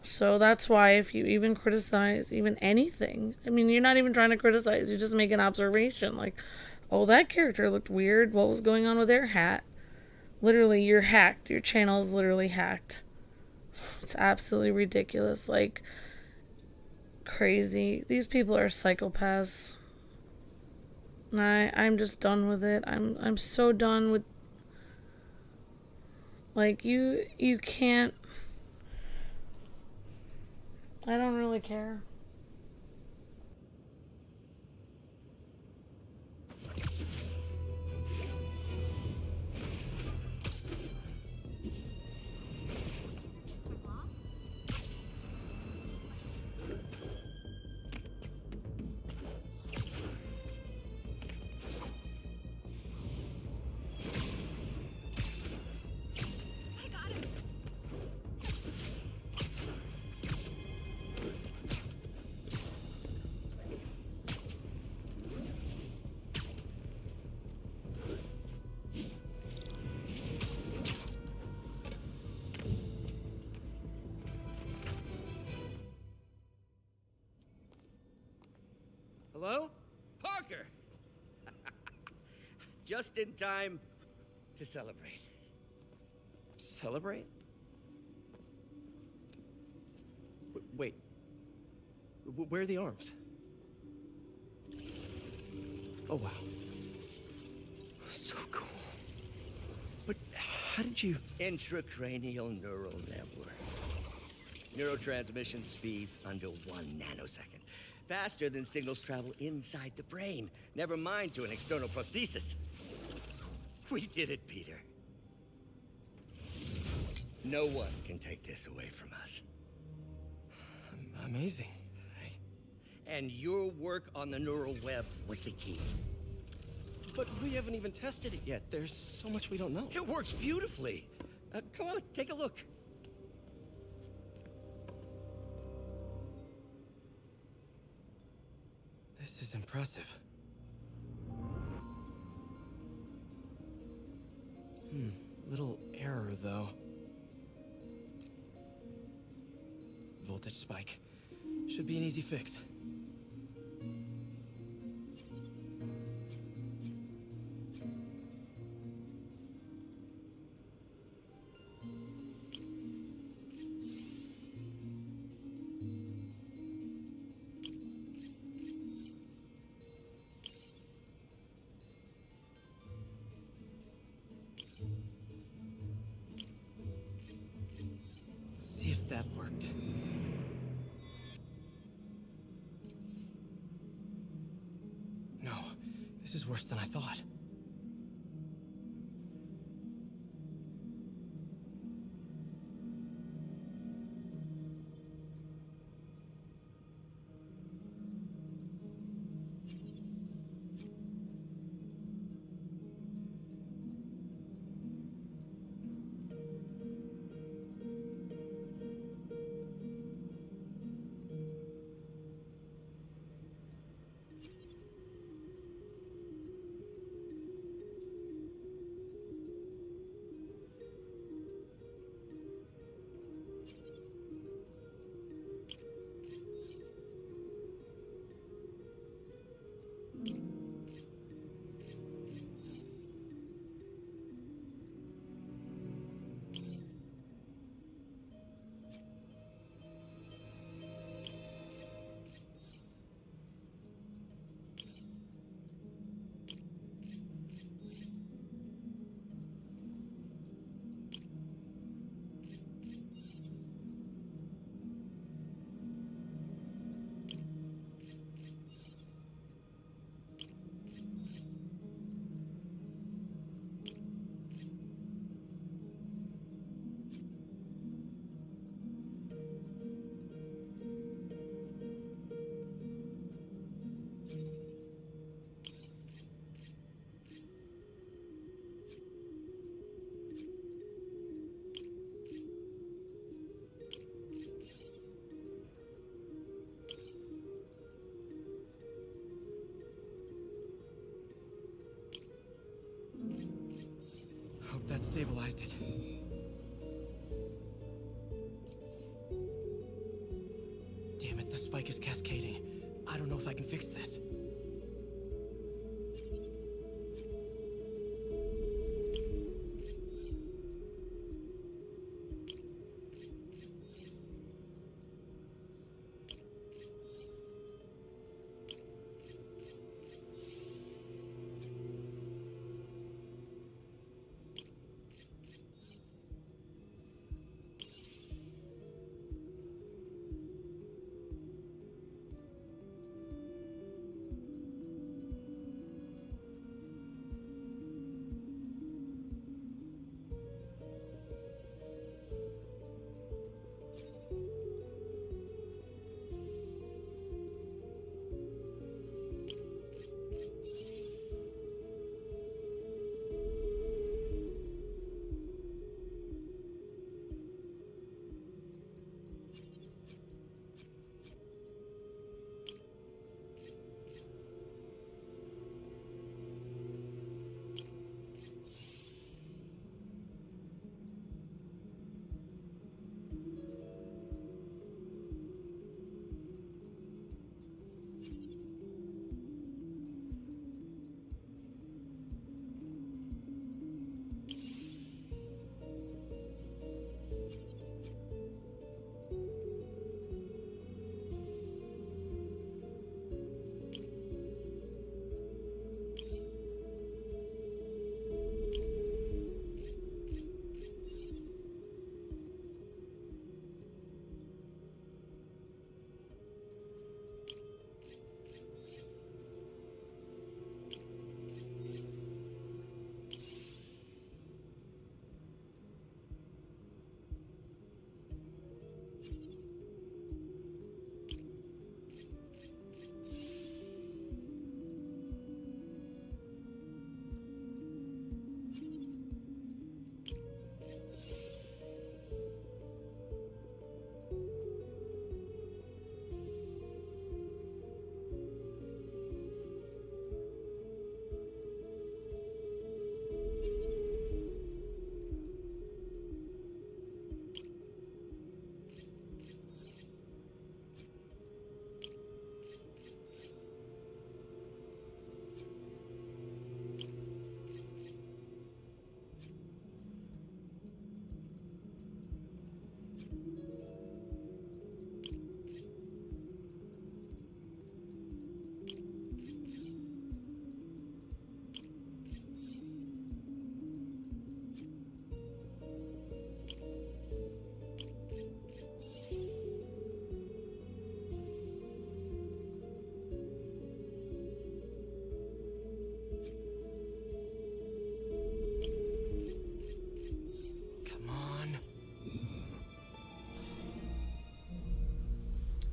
So that's why if you even criticize even anything, I mean, you're not even trying to criticize, you just make an observation like, oh, that character looked weird, what was going on with their hat? Literally, you're hacked. Your channel is literally hacked. It's absolutely ridiculous. Like, crazy. These people are psychopaths. I'm just done with it. I'm so done with, like, you can't, I don't really care. Hello? Parker! Just in time to celebrate. Celebrate? Wait. Where are the arms? Oh, wow. So cool. But how did you... Intracranial neural network. Neurotransmission speeds under 1 nanosecond. Faster than signals travel inside the brain. Never mind to an external prosthesis. We did it, Peter. No one can take this away from us. Amazing. And your work on the neural web was the key. But we haven't even tested it yet. There's so much we don't know. It works beautifully. Come on, take a look. This is impressive. Little error, though. Voltage spike. Should be an easy fix. See if that worked. No, this is worse than I thought. That stabilized it. Damn it, the spike is cascading. I don't know if I can fix this.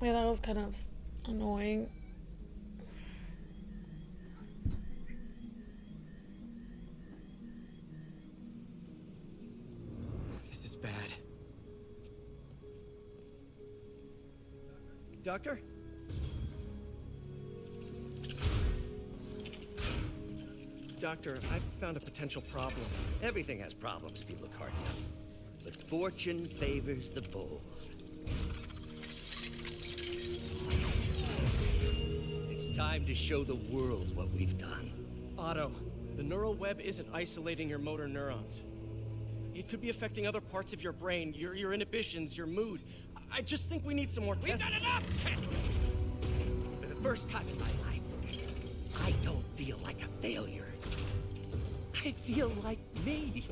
Yeah, that was kind of annoying. This is bad. Doctor? Doctor, I've found a potential problem. Everything has problems if you look hard enough. But fortune favors the bold. It's time to show the world what we've done. Otto, the neural web isn't isolating your motor neurons. It could be affecting other parts of your brain, your inhibitions, your mood. I just think we need some more tests. We've done enough testing! For the first time in my life, I don't feel like a failure. I feel like me.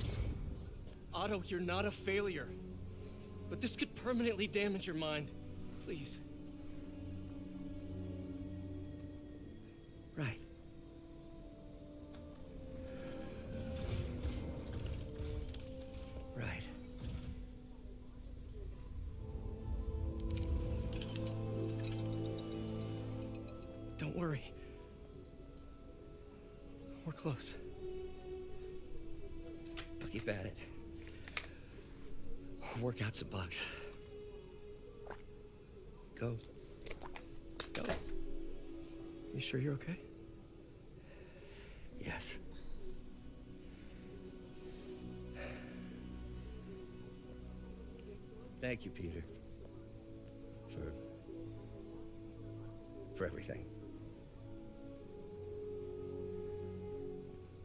Otto, you're not a failure. But this could permanently damage your mind. Please. Right. Right. Don't worry. We're close. I'll keep at it. I'll work out some bugs. Go. Go. You sure you're okay? Yes. Thank you, Peter. For everything.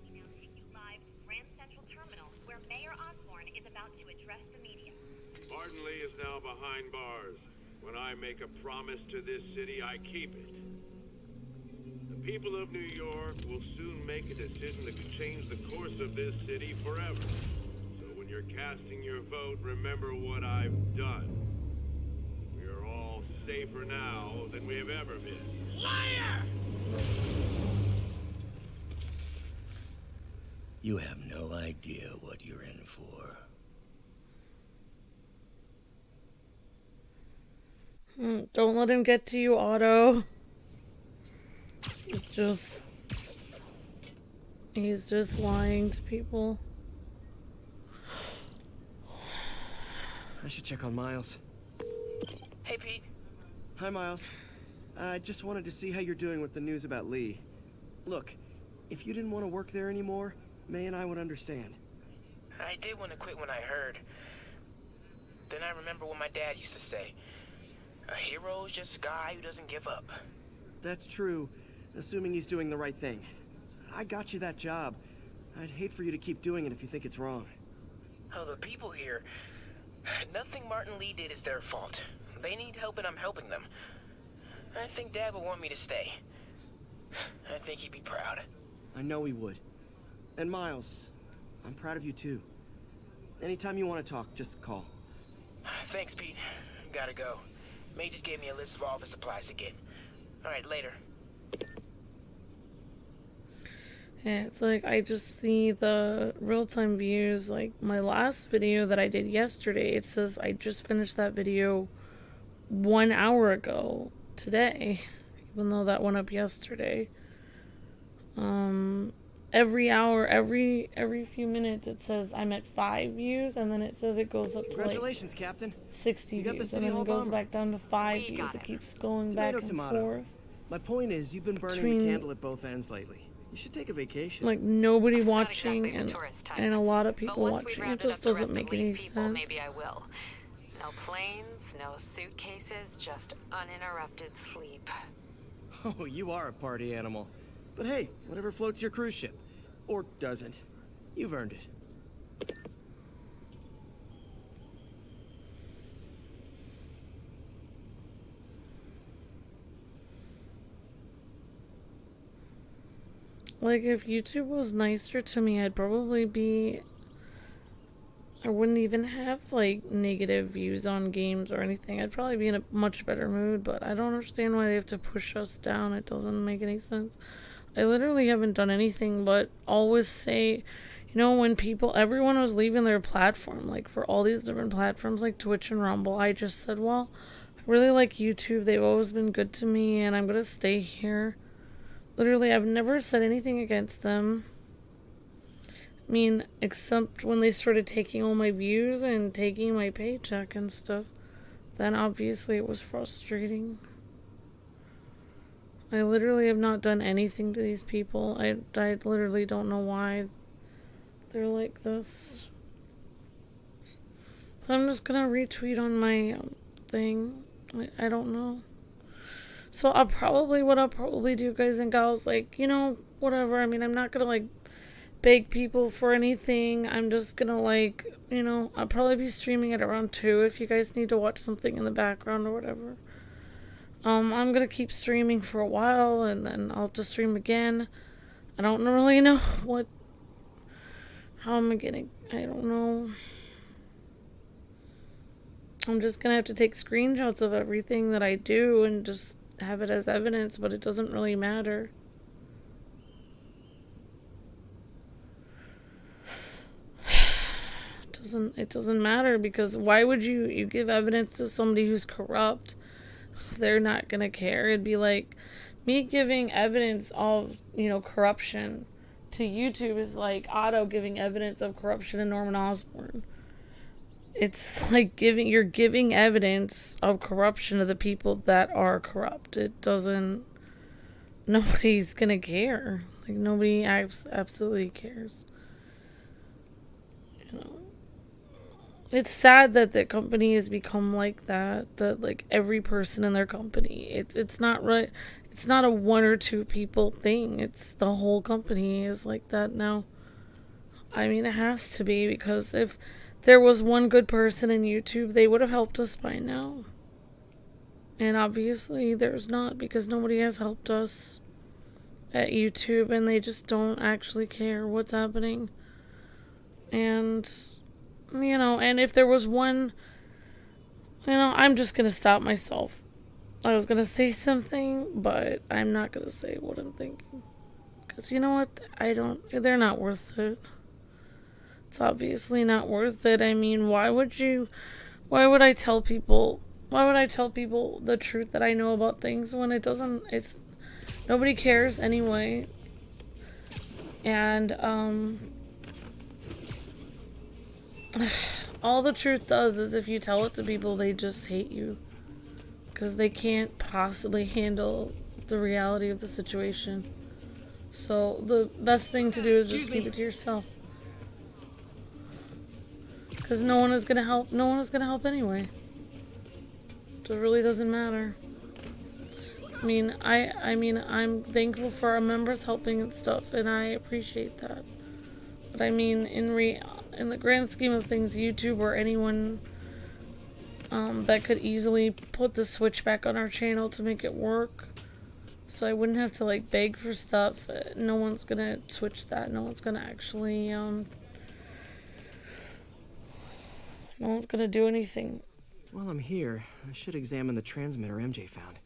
We now take you live to Grand Central Terminal, where Mayor Osborn is about to address the media. Martin Lee is now behind bars. When I make a promise to this city, I keep it. The people of New York will soon make a decision that could change the course of this city forever. So when you're casting your vote, remember what I've done. We are all safer now than we have ever been. Liar! You have no idea what you're in for. Don't let him get to you, Otto. He's just lying to people. I should check on Miles. Hey, Pete. Hi, Miles. I just wanted to see how you're doing with the news about Lee. Look, if you didn't want to work there anymore, May and I would understand. I did want to quit when I heard. Then I remember what my dad used to say. A hero is just a guy who doesn't give up. That's true, assuming he's doing the right thing. I got you that job. I'd hate for you to keep doing it if you think it's wrong. Oh, the people here. Nothing Martin Lee did is their fault. They need help and I'm helping them. I think Dad would want me to stay. I think he'd be proud. I know he would. And Miles, I'm proud of you too. Anytime you want to talk, just call. Thanks, Pete. Gotta go. May just gave me a list of all the supplies to get. Alright, later. Yeah, it's like I just see the real-time views. Like my last video that I did yesterday, it says I just finished that video 1 hour ago today, even though that went up yesterday. Every hour, every few minutes, it says I'm at 5 views, and then it says it goes up to Congratulations, like Captain. 60 You got the views, City and then Hall it goes bomber. back down to 5 views. It keeps going back and forth. My point is, you've been burning Between- the candle at both ends lately. You should take a vacation. Like nobody Not watching exactly the tourist type. and a lot of But people once we've watching. It rounded just up the doesn't rest make of any Lee's people, sense. maybe I will. No planes, no suitcases, just uninterrupted sleep. Oh, you are a party animal. But hey, whatever floats your cruise ship. Or doesn't. You've earned it. Like, if YouTube was nicer to me, I'd probably be... I wouldn't even have, like, negative views on games or anything. I'd probably be in a much better mood, but I don't understand why they have to push us down. It doesn't make any sense. I literally haven't done anything but always say... You know, when everyone was leaving their platform, like, for all these different platforms, like Twitch and Rumble, I just said, well, I really like YouTube. They've always been good to me, and I'm gonna stay here. Literally, I've never said anything against them. I mean, except when they started taking all my views and taking my paycheck and stuff. Then obviously it was frustrating. I literally have not done anything to these people. I literally don't know why they're like this. So I'm just gonna retweet on my thing. I don't know. So what I'll probably do, guys and gals, like, you know, whatever. I mean, I'm not gonna, like, beg people for anything. I'm just gonna, like, you know, I'll probably be streaming at around 2 if you guys need to watch something in the background or whatever. I'm gonna keep streaming for a while, and then I'll just stream again. I don't really know how am I gonna, I don't know. I'm just gonna have to take screenshots of everything that I do and just have it as evidence, but it doesn't really matter. It doesn't matter, because why would you give evidence to somebody who's corrupt? They're not gonna care. It'd be like me giving evidence of, you know, corruption to YouTube is like Otto giving evidence of corruption in Norman Osborn. It's like you're giving evidence of corruption to the people that are corrupt. Nobody's gonna care. Like, nobody absolutely cares. You know. it's sad that the company has become like that. That like every person in their company, it's not right. It's not a one or two people thing. It's the whole company is like that now. I mean, it has to be, because if there was one good person in YouTube, they would have helped us by now. And obviously there's not, because nobody has helped us at YouTube, and they just don't actually care what's happening. And, you know, and if there was one, you know, I'm just gonna stop myself. I was gonna say something, but I'm not gonna say what I'm thinking. Because you know what? They're not worth it. It's obviously not worth it. I mean, why would I tell people the truth that I know about things when nobody cares anyway. And, all the truth does is if you tell it to people, they just hate you. Because they can't possibly handle the reality of the situation. So the best thing to do is just keep it to yourself. Because no one is gonna help. No one is gonna help anyway. So it really doesn't matter. I mean, I'm thankful for our members helping and stuff, and I appreciate that. But I mean, in the grand scheme of things, YouTube or anyone that could easily put the switch back on our channel to make it work, so I wouldn't have to like beg for stuff. No one's gonna switch that. No one's gonna actually no one's gonna do anything. While I'm here, I should examine the transmitter MJ found.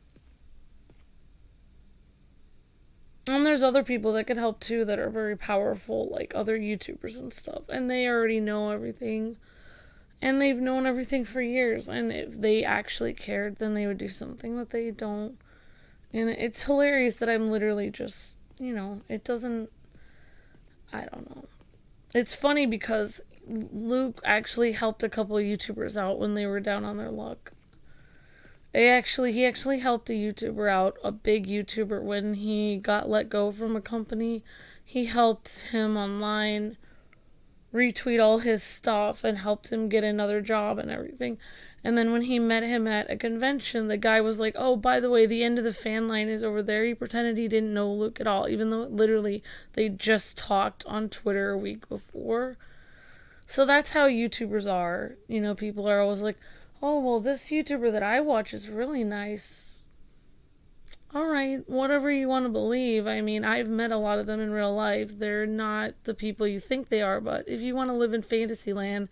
And there's other people that could help too that are very powerful, like other YouTubers and stuff. And they already know everything. And they've known everything for years. And if they actually cared, then they would do something, but they don't. And it's hilarious that I'm literally just, you know, it doesn't, I don't know. It's funny because Luke actually helped a couple of YouTubers out when they were down on their luck. He actually helped a YouTuber out, a big YouTuber, when he got let go from a company. He helped him online, retweet all his stuff, and helped him get another job and everything. And then when he met him at a convention, the guy was like, oh, by the way, the end of the fan line is over there. He pretended he didn't know Luke at all, even though literally they just talked on Twitter a week before. So that's how YouTubers are. You know, people are always like, oh, well, this YouTuber that I watch is really nice. Alright, whatever you want to believe. I mean, I've met a lot of them in real life. They're not the people you think they are, but if you want to live in Fantasyland,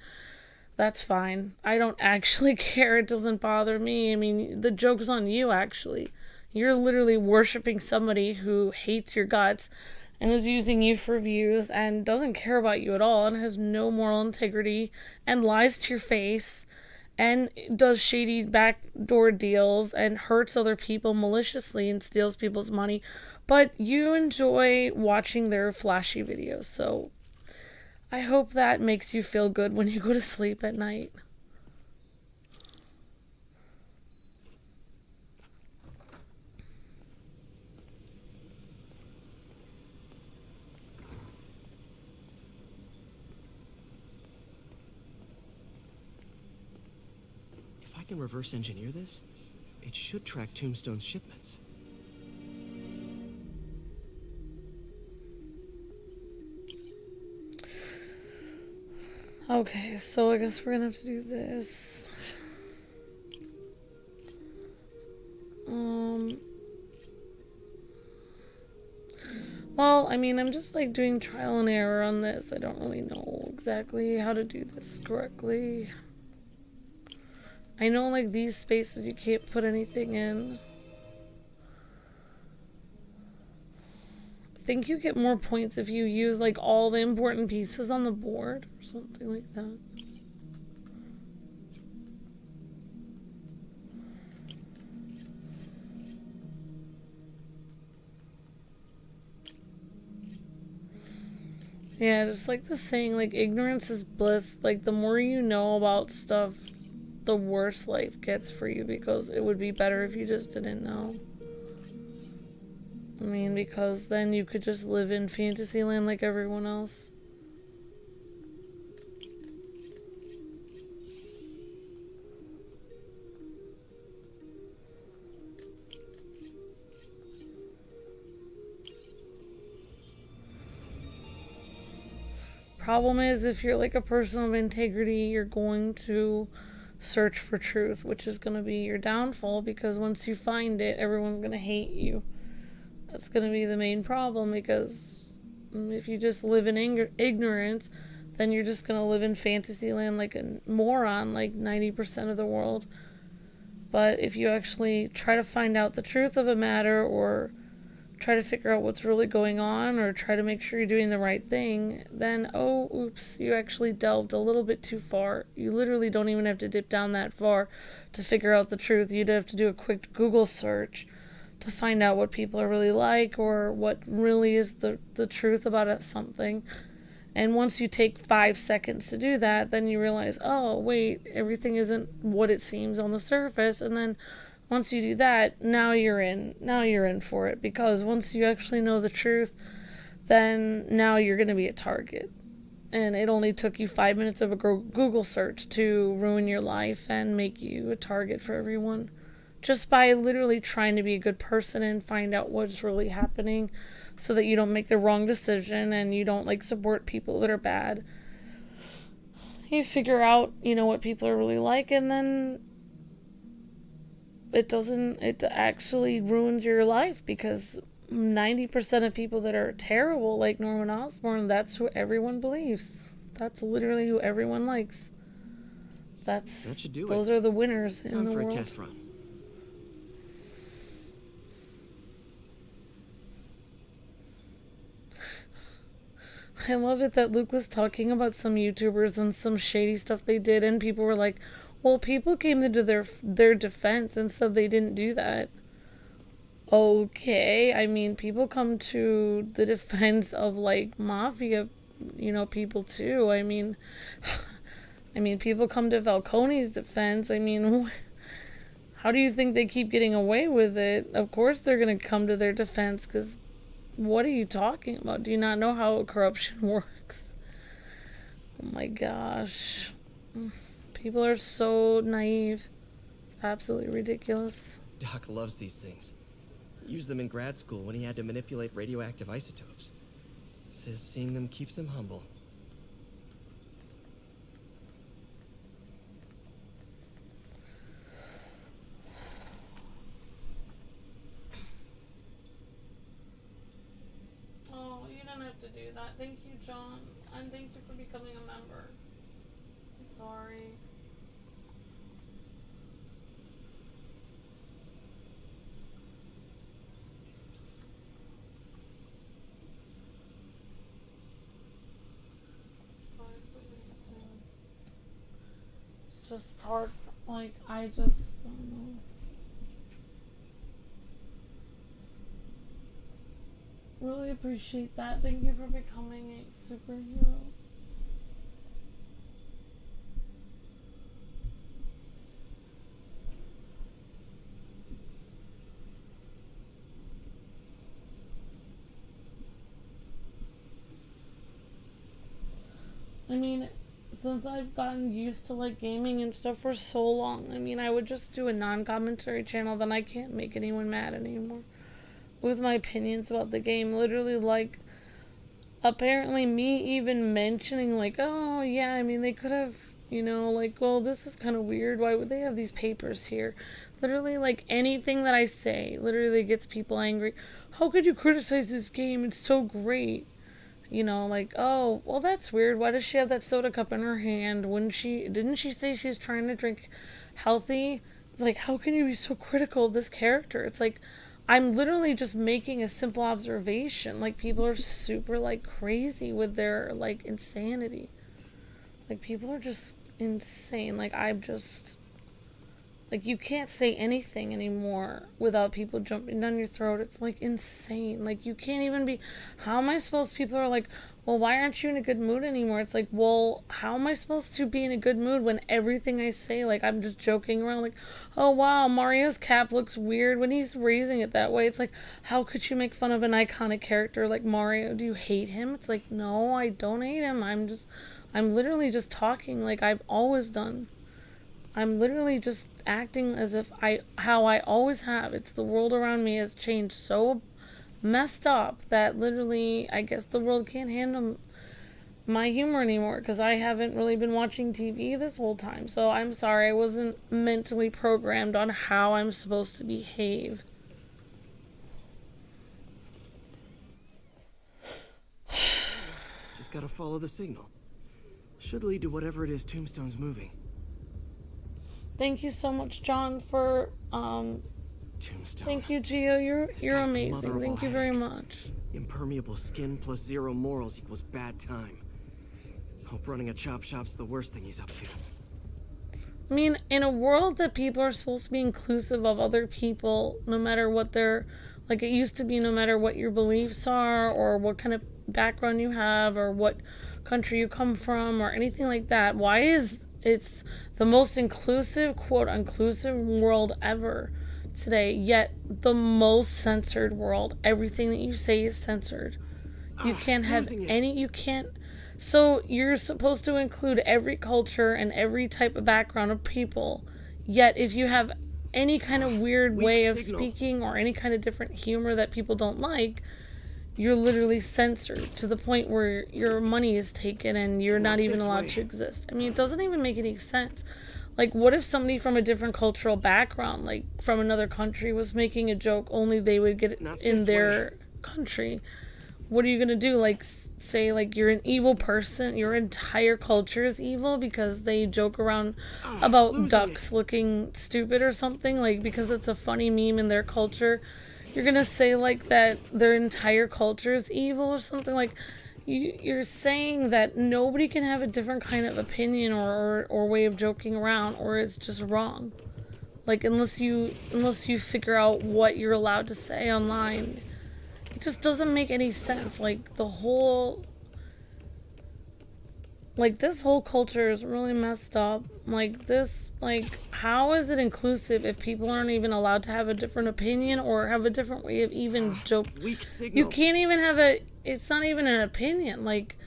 that's fine. I don't actually care. It doesn't bother me. I mean, the joke's on you, actually. You're literally worshiping somebody who hates your guts and is using you for views and doesn't care about you at all and has no moral integrity and lies to your face and does shady backdoor deals and hurts other people maliciously and steals people's money. But you enjoy watching their flashy videos, so I hope that makes you feel good when you go to sleep at night. If I can reverse engineer this, it should track Tombstone's shipments. Okay, so I guess we're gonna have to do this. Well, I mean, I'm just like doing trial and error on this. I don't really know exactly how to do this correctly. I know like these spaces you can't put anything in. I think you get more points if you use like all the important pieces on the board or something like that. Yeah, just like the saying, like, ignorance is bliss. Like, the more you know about stuff, the worse life gets for you, because it would be better if you just didn't know. I mean, because then you could just live in Fantasyland like everyone else. problem is, if you're like a person of integrity, you're going to search for truth, which is going to be your downfall, because once you find it, everyone's going to hate you. That's going to be the main problem, because if you just live in ignorance, then you're just going to live in fantasy land like a moron, like 90% of the world. But if you actually try to find out the truth of a matter, or try to figure out what's really going on, or try to make sure you're doing the right thing, then, oh, oops, you actually delved a little bit too far. You literally don't even have to dip down that far to figure out the truth. You'd have to do a quick Google search to find out what people are really like, or what really is the truth about something. And once you take 5 seconds to do that, then you realize, oh, wait, everything isn't what it seems on the surface. And then once you do that, now you're in for it, because once you actually know the truth, then now you're going to be a target. And it only took you 5 minutes of a Google search to ruin your life and make you a target for everyone, just by literally trying to be a good person and find out what's really happening, so that you don't make the wrong decision and you don't like support people that are bad. You figure out, what people are really like, and then it actually ruins your life, because 90% of people that are terrible, like Norman Osborn, that's who everyone believes. That's literally who everyone likes. Those are the winners in the world. Time for a test run. I love it that Luke was talking about some YouTubers and some shady stuff they did, and people were like, well, people came into their defense and said they didn't do that. Okay, I mean, people come to the defense of, like, mafia, people too. I mean, people come to Falcone's defense. I mean, how do you think they keep getting away with it? Of course they're going to come to their defense, because what are you talking about? Do you not know how corruption works? Oh my gosh. People are so naive. It's absolutely ridiculous. Doc loves these things. Used them in grad school when he had to manipulate radioactive isotopes. Says seeing them keeps him humble. Oh, you don't have to do that. Thank you, John. And thank you for becoming a member. I'm sorry. It's just hard. Like, I just don't know. Really appreciate that. Thank you for becoming a superhero. I mean, since I've gotten used to like gaming and stuff for so long, I mean, I would just do a non-commentary channel, then I can't make anyone mad anymore with my opinions about the game. Literally, like, apparently me even mentioning, like, oh yeah, I mean, they could have, you know, like, well, this is kind of weird, why would they have these papers here? Literally, like, anything that I say literally gets people angry. How could you criticize this game? It's so great. You know, like, oh, well, that's weird. Why does she have that soda cup in her hand? Didn't she say she's trying to drink healthy? It's like, how can you be so critical of this character? It's like, I'm literally just making a simple observation. Like, people are super, like, crazy with their, like, insanity. Like, people are just insane. Like, like, you can't say anything anymore without people jumping down your throat. It's, like, insane. Like, you can't even be... How am I supposed... People are like, well, why aren't you in a good mood anymore? It's like, well, how am I supposed to be in a good mood when everything I say, like, I'm just joking around, like, oh, wow, Mario's cap looks weird when he's raising it that way. It's like, how could you make fun of an iconic character like Mario? Do you hate him? It's like, no, I don't hate him. I'm literally just talking like I've always done. I'm literally just acting as if how I always have. It's the world around me has changed so messed up that literally I guess the world can't handle my humor anymore because I haven't really been watching TV this whole time. So I'm sorry, I wasn't mentally programmed on how I'm supposed to behave. Just gotta follow the signal. Should lead to whatever it is Tombstone's moving. Thank you so much, John, for Tombstone. Thank you, Gio. You're This guy's the amazing. mother of Thank all you very headaches. much. Impermeable skin plus 0 morals equals bad time. Hope running a chop shop's the worst thing he's up to. I mean, in a world that people are supposed to be inclusive of other people, no matter what their, like it used to be, no matter what your beliefs are, or what kind of background you have, or what country you come from, or anything like that, why is it's the most inclusive, quote, inclusive world ever today, yet the most censored world? Everything that you say is censored. You can't have any, you can't. So you're supposed to include every culture and every type of background of people, yet if you have any kind of weird way of speaking or any kind of different humor that people don't like, you're literally censored to the point where your money is taken and you're not even allowed to exist. I mean, it doesn't even make any sense. Like, what if somebody from a different cultural background, like from another country, was making a joke only they would get it in their country? What are you gonna do? Like, say, like, you're an evil person, your entire culture is evil because they joke around about ducks looking stupid or something, like, because it's a funny meme in their culture. You're gonna say, like, that their entire culture is evil or something? Like, you're saying that nobody can have a different kind of opinion or way of joking around, or it's just wrong. Like, unless you figure out what you're allowed to say online. It just doesn't make any sense. Like, the whole... Like, this whole culture is really messed up. Like, this... Like, how is it inclusive if people aren't even allowed to have a different opinion or have a different way of even joking? You can't even have a... It's not even an opinion. Like,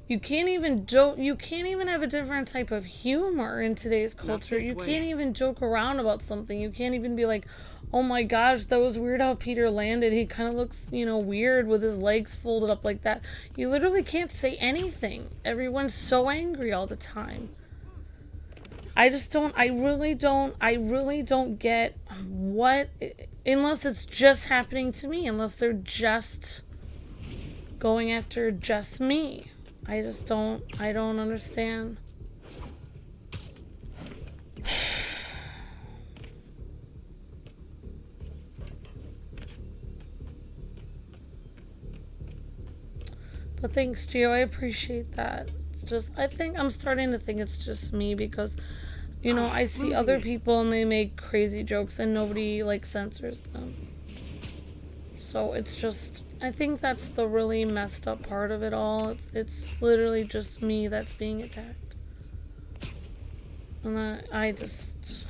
you can't even joke... You can't even have a different type of humor in today's culture. You can't even joke around about something. You can't even be like... Oh my gosh, that was weird how Peter landed. He kind of looks, you know, weird with his legs folded up like that. You literally can't say anything. Everyone's so angry all the time. I really don't get what, unless it's just happening to me, unless they're just going after just me. I don't understand. But thanks, Gio. I appreciate that. It's just, I'm starting to think it's just me because, you know, I see other people and they make crazy jokes and nobody, like, censors them. So it's just, I think that's the really messed up part of it all. It's literally just me that's being attacked. And I just...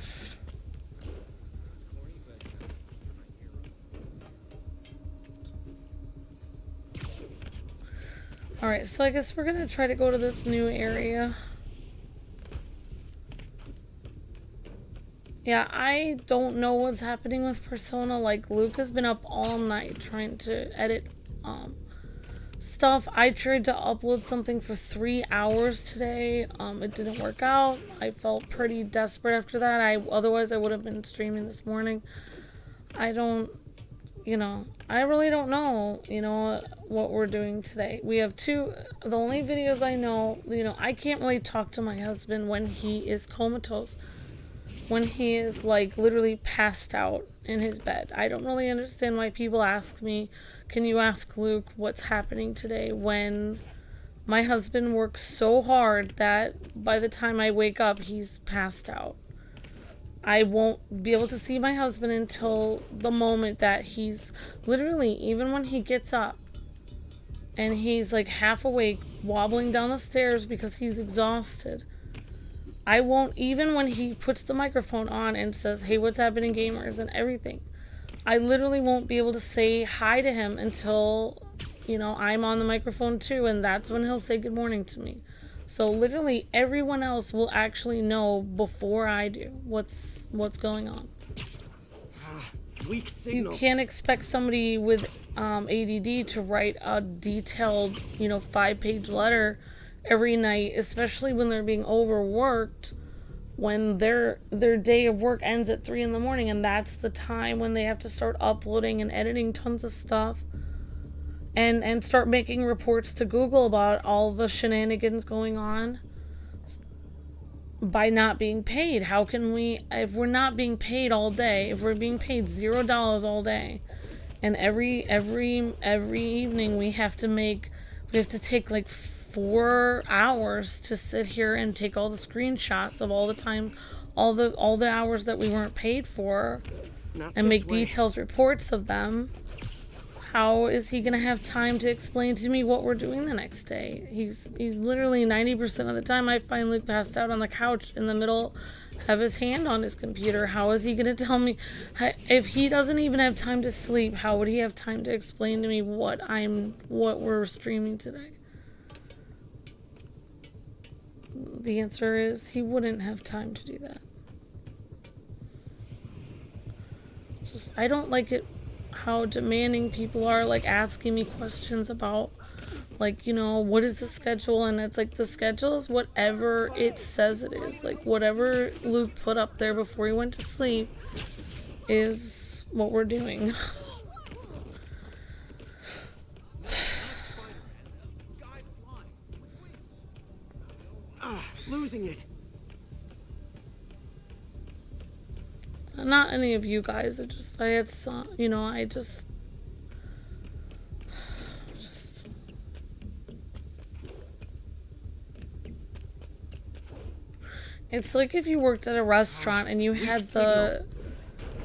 Alright, so I guess we're gonna try to go to this new area. Yeah, I don't know what's happening with Persona. Like, Luke has been up all night trying to edit stuff. I tried to upload something for 3 hours today. It didn't work out. I felt pretty desperate after that. Otherwise I would have been streaming this morning. I really don't know, what we're doing today. We have the only videos I know, I can't really talk to my husband when he is comatose. When he is, like, literally passed out in his bed. I don't really understand why people ask me, can you ask Luke what's happening today, when my husband works so hard that by the time I wake up, he's passed out. I won't be able to see my husband until the moment that he's literally, even when he gets up and he's like half awake, wobbling down the stairs because he's exhausted. I won't, even when he puts the microphone on and says, hey, what's happening, gamers, and everything. I literally won't be able to say hi to him until, I'm on the microphone too, and that's when he'll say good morning to me. So literally everyone else will actually know before I do what's going on. Weak signal. You can't expect somebody with ADD to write a detailed, 5-page letter every night, especially when they're being overworked, when their day of work ends at 3 in the morning, and that's the time when they have to start uploading and editing tons of stuff and start making reports to Google about all the shenanigans going on by not being paid. How can we, if we're not being paid all day, if we're being paid $0 all day, and every evening we have to take like 4 hours to sit here and take all the screenshots of all the time, all the hours that we weren't paid for, and make detailed reports of them. How is he gonna have time to explain to me what we're doing the next day? He's literally 90% of the time I find Luke passed out on the couch in the middle, have his hand on his computer. How is he gonna tell me, if he doesn't even have time to sleep, how would he have time to explain to me what we're streaming today? The answer is he wouldn't have time to do that. I don't like it how demanding people are, like asking me questions about, like, you know, what is the schedule? And it's like, the schedule is whatever it says it is. Like, whatever Luke put up there before he went to sleep is what we're doing. Losing it. Not any of you guys. I had some, you know, it's like if you worked at a restaurant and you had the,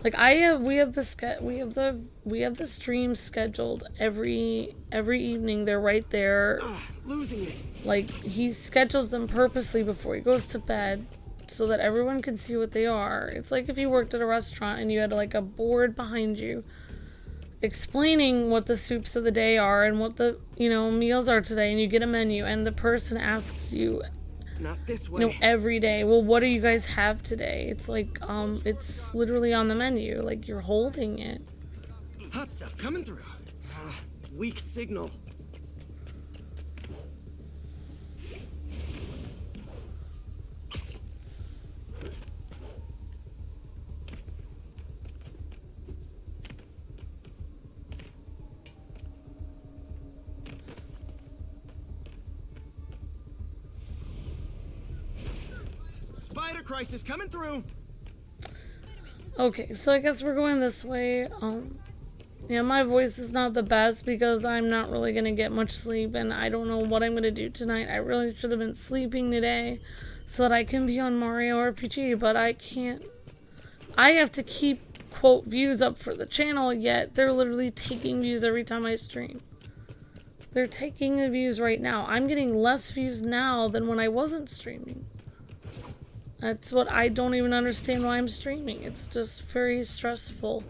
like we have the streams scheduled every evening. They're right there. Losing it. Like, he schedules them purposely before he goes to bed, so that everyone can see what they are. It's like if you worked at a restaurant and you had like a board behind you explaining what the soups of the day are and what the, you know, meals are today, and you get a menu and the person asks you, not this way, you know, every day, well, what do you guys have today? It's like, it's literally on the menu, like you're holding it. Hot stuff coming through. Weak signal. Spider crisis coming through. Okay, so I guess we're going this way. Yeah, my voice is not the best because I'm not really gonna get much sleep, and I don't know what I'm gonna do tonight. I really should have been sleeping today so that I can be on Mario RPG, but I can't. I have to keep, quote, views up for the channel, yet they're literally taking views every time I stream. They're taking the views right now. I'm getting less views now than when I wasn't streaming. That's what I don't even understand why I'm streaming. It's just very stressful.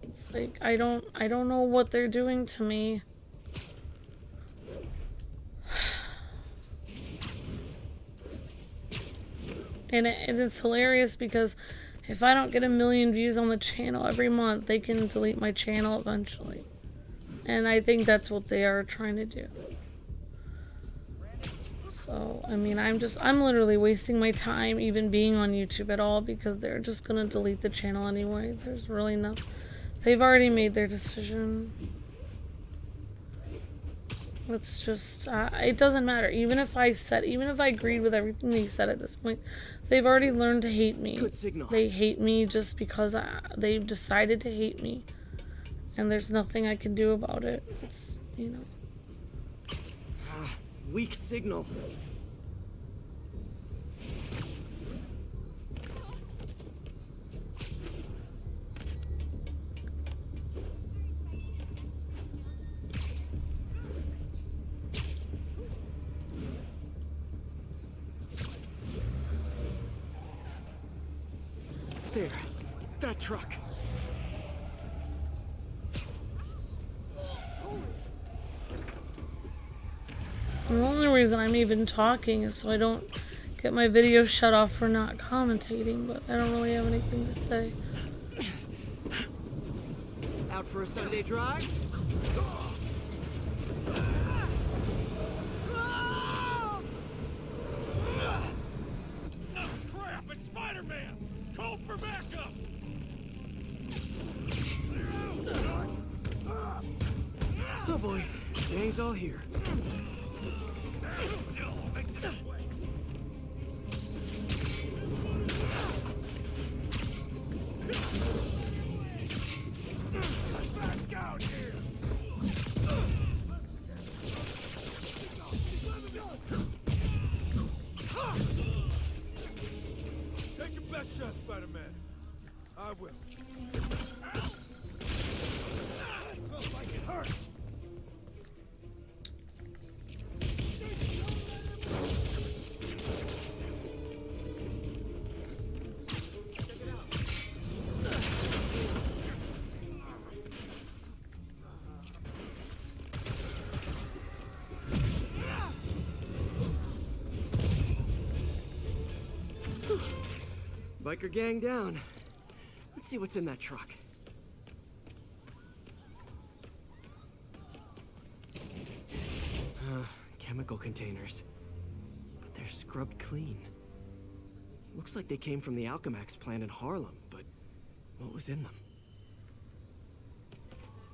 It's like, I don't know what they're doing to me. And it's hilarious because if I don't get 1 million views on the channel every month, they can delete my channel eventually. And I think that's what they are trying to do. So, I mean, I'm literally wasting my time even being on YouTube at all because they're just gonna delete the channel anyway. There's really no... They've already made their decision. It's just, it doesn't matter. Even if I agreed with everything they said at this point, they've already learned to hate me. Good signal. They hate me just because they've decided to hate me. And there's nothing I can do about it. It's, you know... Weak signal. There. That truck. The only reason I'm even talking is so I don't get my video shut off for not commentating, but I don't really have anything to say. Out for a Sunday drive? Oh boy, gang's all here. Take your best shot, Spider-Man. I will. Feels like it hurts. Biker gang down. Let's see what's in that truck. Chemical containers. But they're scrubbed clean. Looks like they came from the Alchemax plant in Harlem, but what was in them?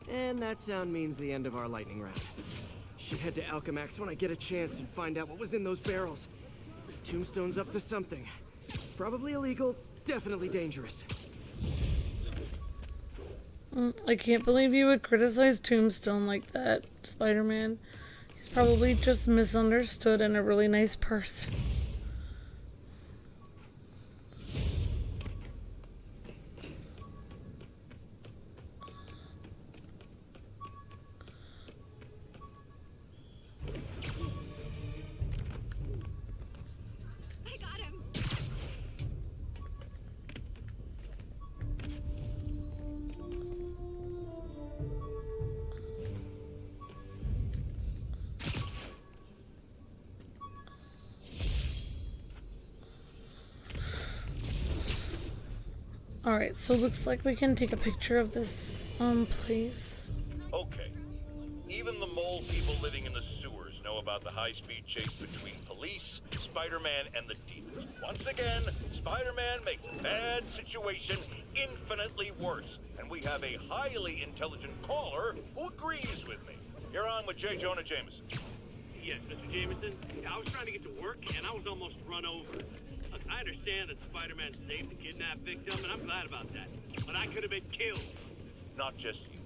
And that sound means the end of our lightning round. Should head to Alchemax when I get a chance and find out what was in those barrels. Tombstone's up to something. Probably illegal, definitely dangerous. I can't believe you would criticize Tombstone like that, Spider-Man. He's probably just misunderstood and a really nice person. Alright, so looks like we can take a picture of this place. Okay. Even the mole people living in the sewers know about the high-speed chase between police, Spider-Man, and the demons. Once again, Spider-Man makes a bad situation infinitely worse. And we have a highly intelligent caller who agrees with me. You're on with J. Jonah Jameson. Yes, Mr. Jameson. I was trying to get to work, and I was almost run over. Look, I understand that Spider-Man saved the kidnapped victim, and I'm glad about that. But I could have been killed. Not just you.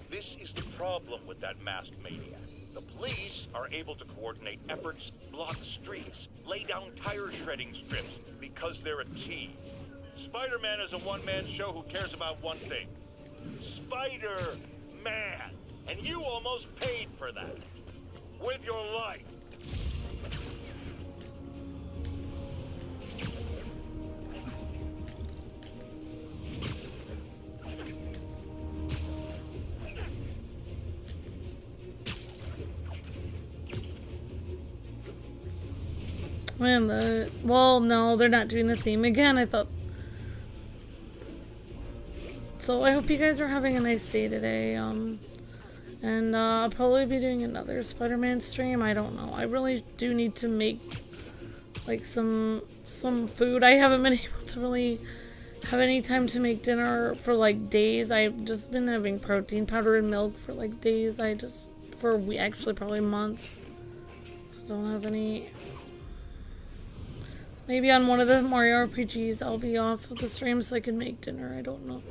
This is the problem with that masked maniac. The police are able to coordinate efforts, block streets, lay down tire shredding strips, because they're a team. Spider-Man is a one-man show who cares about one thing. Spider-Man! And you almost paid for that. With your life. Man, well, no, they're not doing the theme again. I thought. So I hope you guys are having a nice day today. And I'll probably be doing another Spider-Man stream. I don't know. I really do need to make like some food. I haven't been able to really have any time to make dinner for like days. I've just been having protein powder and milk for like days. Actually probably months. I don't have any. Maybe on one of the Mario RPGs I'll be off of the stream so I can make dinner. I don't know.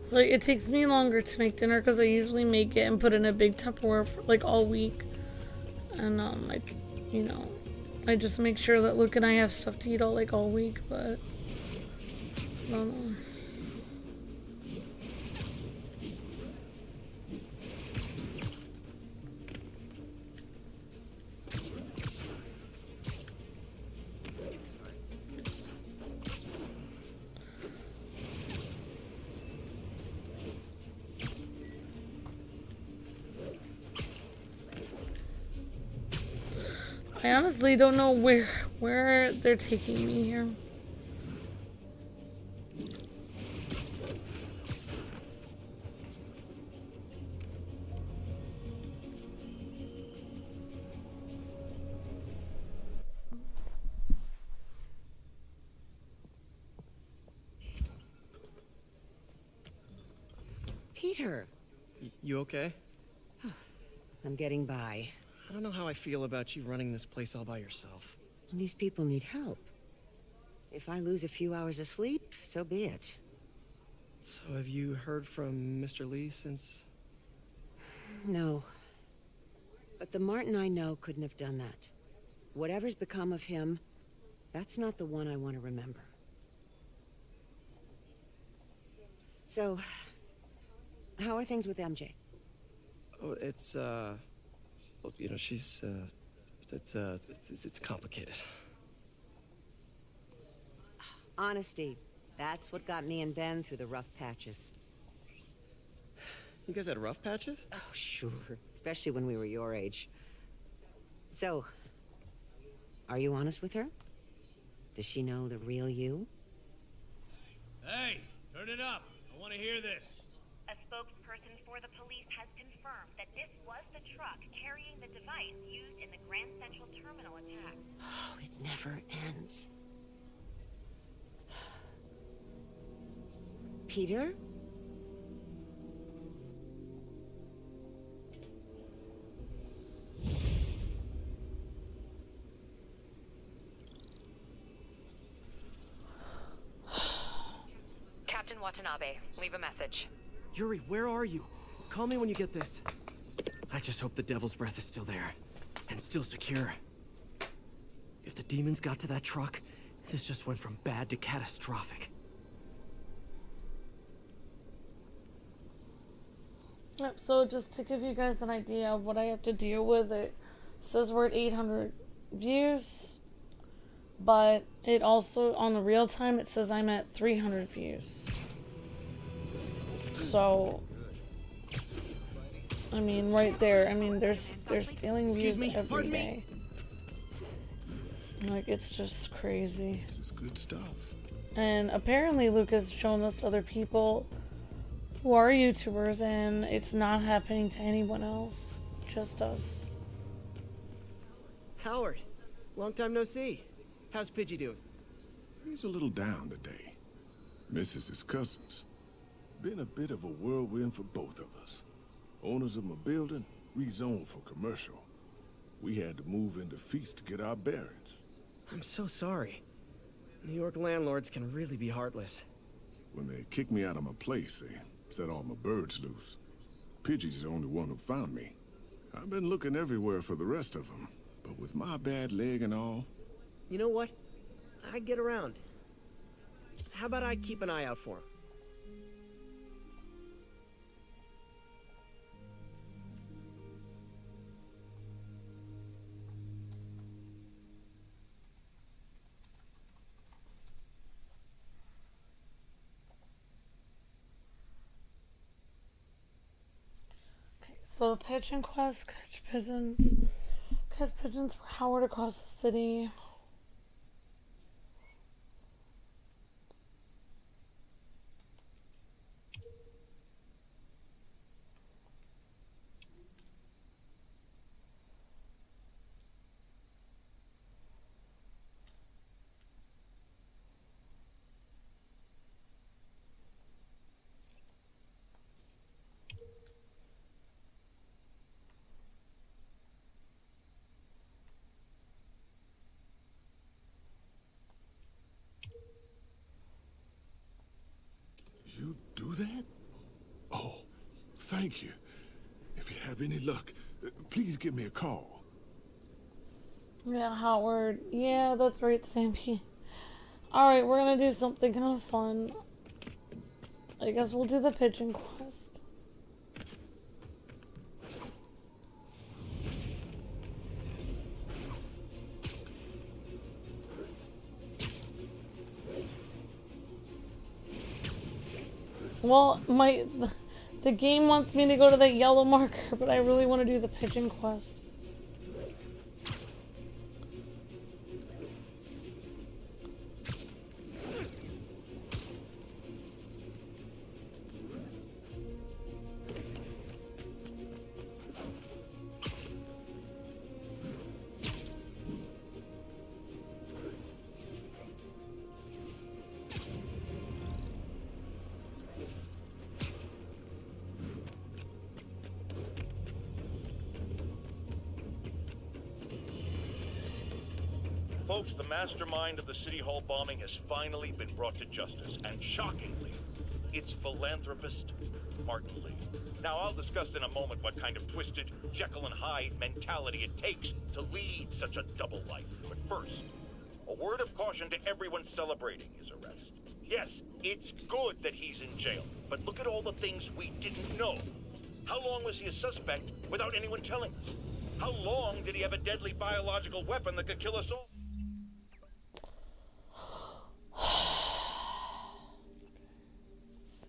So it takes me longer to make dinner because I usually make it and put it in a big Tupperware for like all week. And I just make sure that Luke and I have stuff to eat all week, but I don't know. I honestly don't know where they're taking me here. Peter. You okay? I'm getting by. I don't know how I feel about you running this place all by yourself. These people need help. If I lose a few hours of sleep, so be it. So have you heard from Mr. Lee since? No. But the Martin I know couldn't have done that. Whatever's become of him, that's not the one I want to remember. So, how are things with MJ? Oh, it's, well, you know, she's, it's complicated. Honesty. That's what got me and Ben through the rough patches. You guys had rough patches? Oh, sure. Especially when we were your age. So, are you honest with her? Does she know the real you? Hey, turn it up. I want to hear this. A spokesperson for the police has confirmed that this was the truck carrying the device used in the Grand Central Terminal attack. Oh, it never ends. Peter? Captain Watanabe, leave a message. Yuri, where are you? Call me when you get this. I just hope the Devil's Breath is still there. And still secure. If the demons got to that truck, this just went from bad to catastrophic. Yep, so just to give you guys an idea of what I have to deal with, it says we're at 800 views, but it also, on the real time, it says I'm at 300 views. So, I mean, right there, I mean, they're stealing views every day. Like, it's just crazy. This is good stuff. And apparently Luke has shown this to other people who are YouTubers, and it's not happening to anyone else, just us. Howard, long time no see. How's Pidgey doing? He's a little down today. Misses his cousins. Been a bit of a whirlwind for both of us. Owners of my building rezoned for commercial. We had to move into Feast to get our bearings. I'm so sorry. New York landlords can really be heartless. When they kicked me out of my place, they set all my birds loose. Pidgey's the only one who found me. I've been looking everywhere for the rest of them, but with my bad leg and all... You know what? I'd get around. How about I keep an eye out for him? So Pigeon Quest, catch pigeons for Howard across the city. You do that? Oh, thank you. If you have any luck, please give me a call. Yeah, Howard. Yeah, that's right, Sammy. Alright, we're gonna do something kind of fun. I guess we'll do the Pigeon Quest. Well, the game wants me to go to that yellow marker, but I really want to do the Pigeon Quest. Folks, the mastermind of the City Hall bombing has finally been brought to justice, and shockingly, it's philanthropist Martin Lee. Now, I'll discuss in a moment what kind of twisted Jekyll and Hyde mentality it takes to lead such a double life. But first, a word of caution to everyone celebrating his arrest. Yes, it's good that he's in jail, but look at all the things we didn't know. How long was he a suspect without anyone telling us? How long did he have a deadly biological weapon that could kill us all?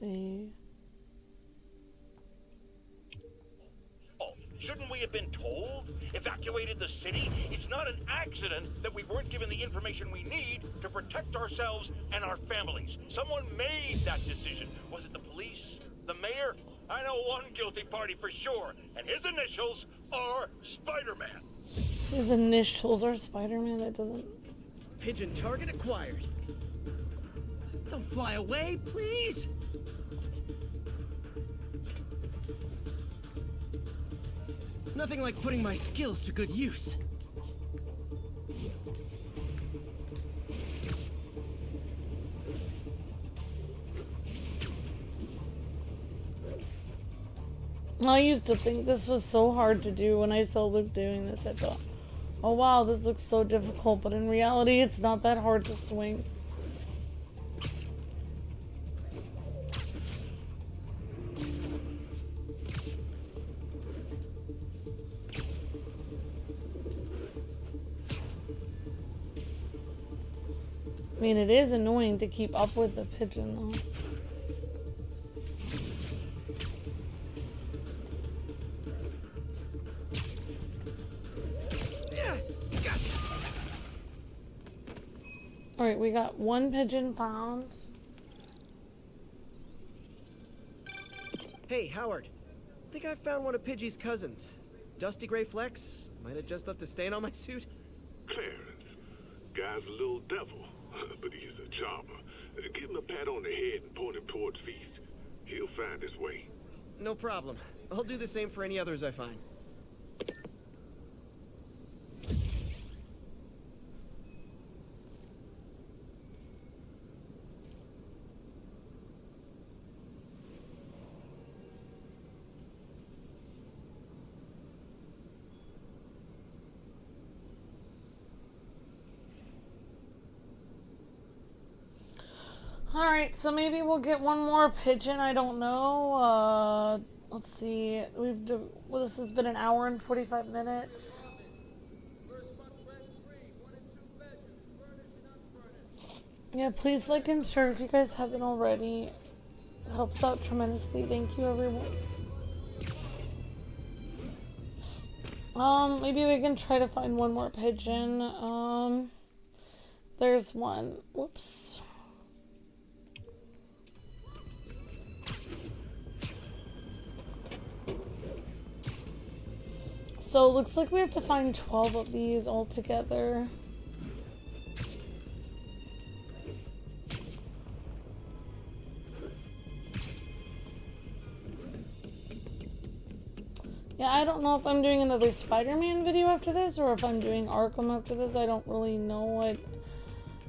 See. Oh, shouldn't we have been told? Evacuated the city? It's not an accident that we weren't given the information we need to protect ourselves and our families. Someone made that decision. Was it the police? The mayor? I know one guilty party for sure, and his initials are Spider-Man. His initials are Spider-Man? That doesn't... Pigeon target acquired. Don't fly away, please! Nothing like putting my skills to good use. I used to think this was so hard to do. When I saw Luke doing this, I thought, oh wow, this looks so difficult, but in reality, it's not that hard to swing. I mean, it is annoying to keep up with the pigeon, though. Alright, we got one pigeon found. Hey, Howard. I think I found one of Pidgey's cousins. Dusty Gray Flex. Might have just left a stain on my suit. Clarence, guy's a little devil, but he's a charmer. Give him a pat on the head and point him towards Feast. He'll find his way. No problem. I'll do the same for any others I find. Alright, so maybe we'll get one more pigeon, I don't know. Let's see, well, this has been an hour and 45 minutes. Yeah, please like and share if you guys haven't already. It helps out tremendously. Thank you, everyone. Maybe we can try to find one more pigeon. There's one. Whoops. So it looks like we have to find 12 of these all together. Yeah, I don't know if I'm doing another Spider-Man video after this or if I'm doing Arkham after this. I don't really know. I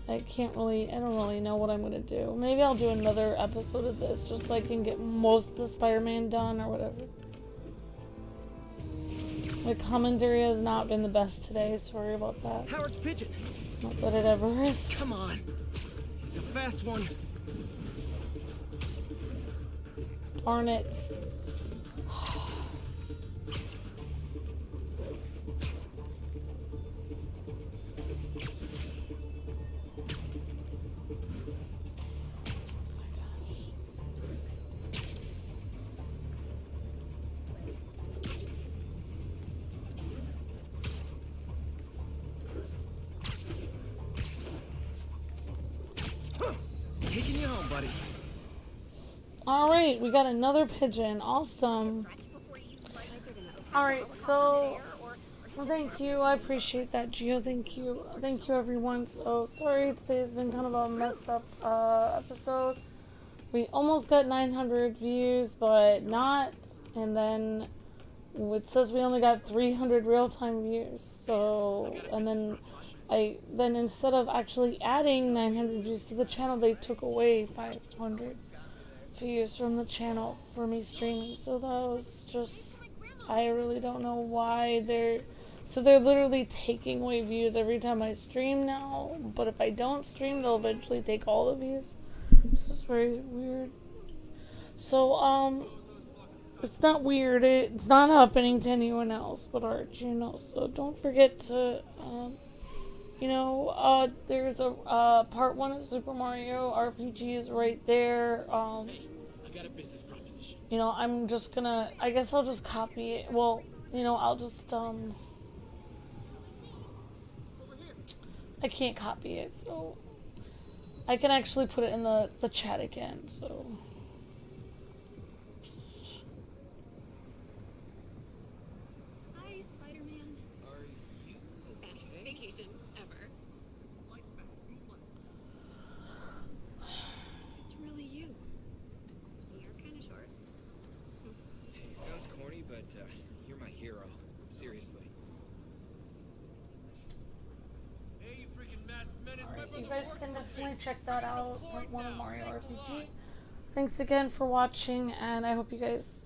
don't really know what I'm gonna do. Maybe I'll do another episode of this just so I can get most of the Spider-Man done or whatever. My commentary has not been the best today. Sorry about that. Howard's pigeon. Not that it ever is. Come on. He's a fast one. Darn it. Taking you home, buddy. Alright, we got another pigeon. Awesome. Alright, so... Well, thank you. I appreciate that, Gio. Thank you. Thank you, everyone. So, sorry, today has been kind of a messed up episode. We almost got 900 views, but not. And then it says we only got 300 real-time views. So, and then then instead of actually adding 900 views to the channel, they took away 500 views from the channel for me streaming. So that was just, I really don't know why so they're literally taking away views every time I stream now, but if I don't stream, they'll eventually take all the views. It's just very weird. So, it's not weird, it's not happening to anyone else but Arch, you know, so don't forget to, you know, there's a, part 1 of Super Mario RPG is right there. I got a business proposition. You know, I'm just gonna, I guess I'll just copy it. Well, you know, I'll just, I can't copy it, so I can actually put it in the chat again, so. Hi, Spider-Man. Are you Best vacation ever. It's really you. You're kind of short. Hey, sounds corny, but you're my hero. Seriously. Hey, you freaking masked menace. Alright, you guys can definitely check that out, part 1 of Mario RPG. Thanks again for watching, and I hope you guys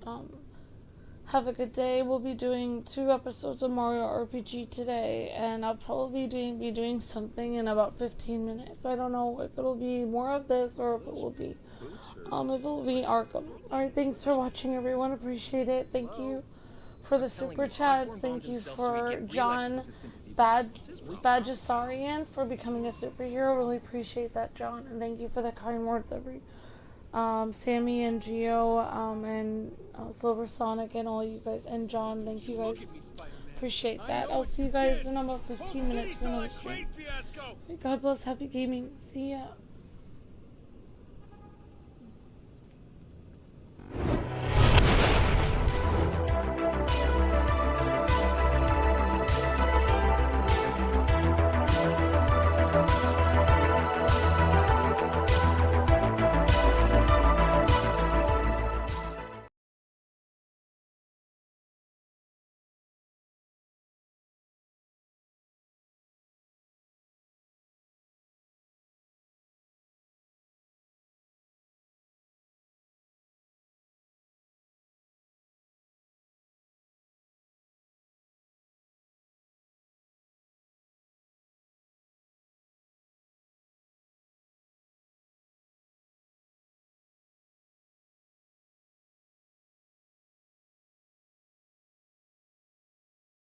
have a good day. We'll be doing 2 episodes of Mario RPG today, and I'll probably be doing something in about 15 minutes. I don't know if it'll be more of this or if it will be Arkham. Alright, thanks for watching, everyone. Appreciate it. Thank you for the super chat. Thank you for John Badgesarian for becoming a superhero. Really appreciate that, John. And thank you for the kind words, Sammy and Geo, and Silver Sonic and all you guys. And John, thank you guys. Appreciate that. I'll see you guys in about 15 minutes for another stream. God bless. Happy gaming. See ya.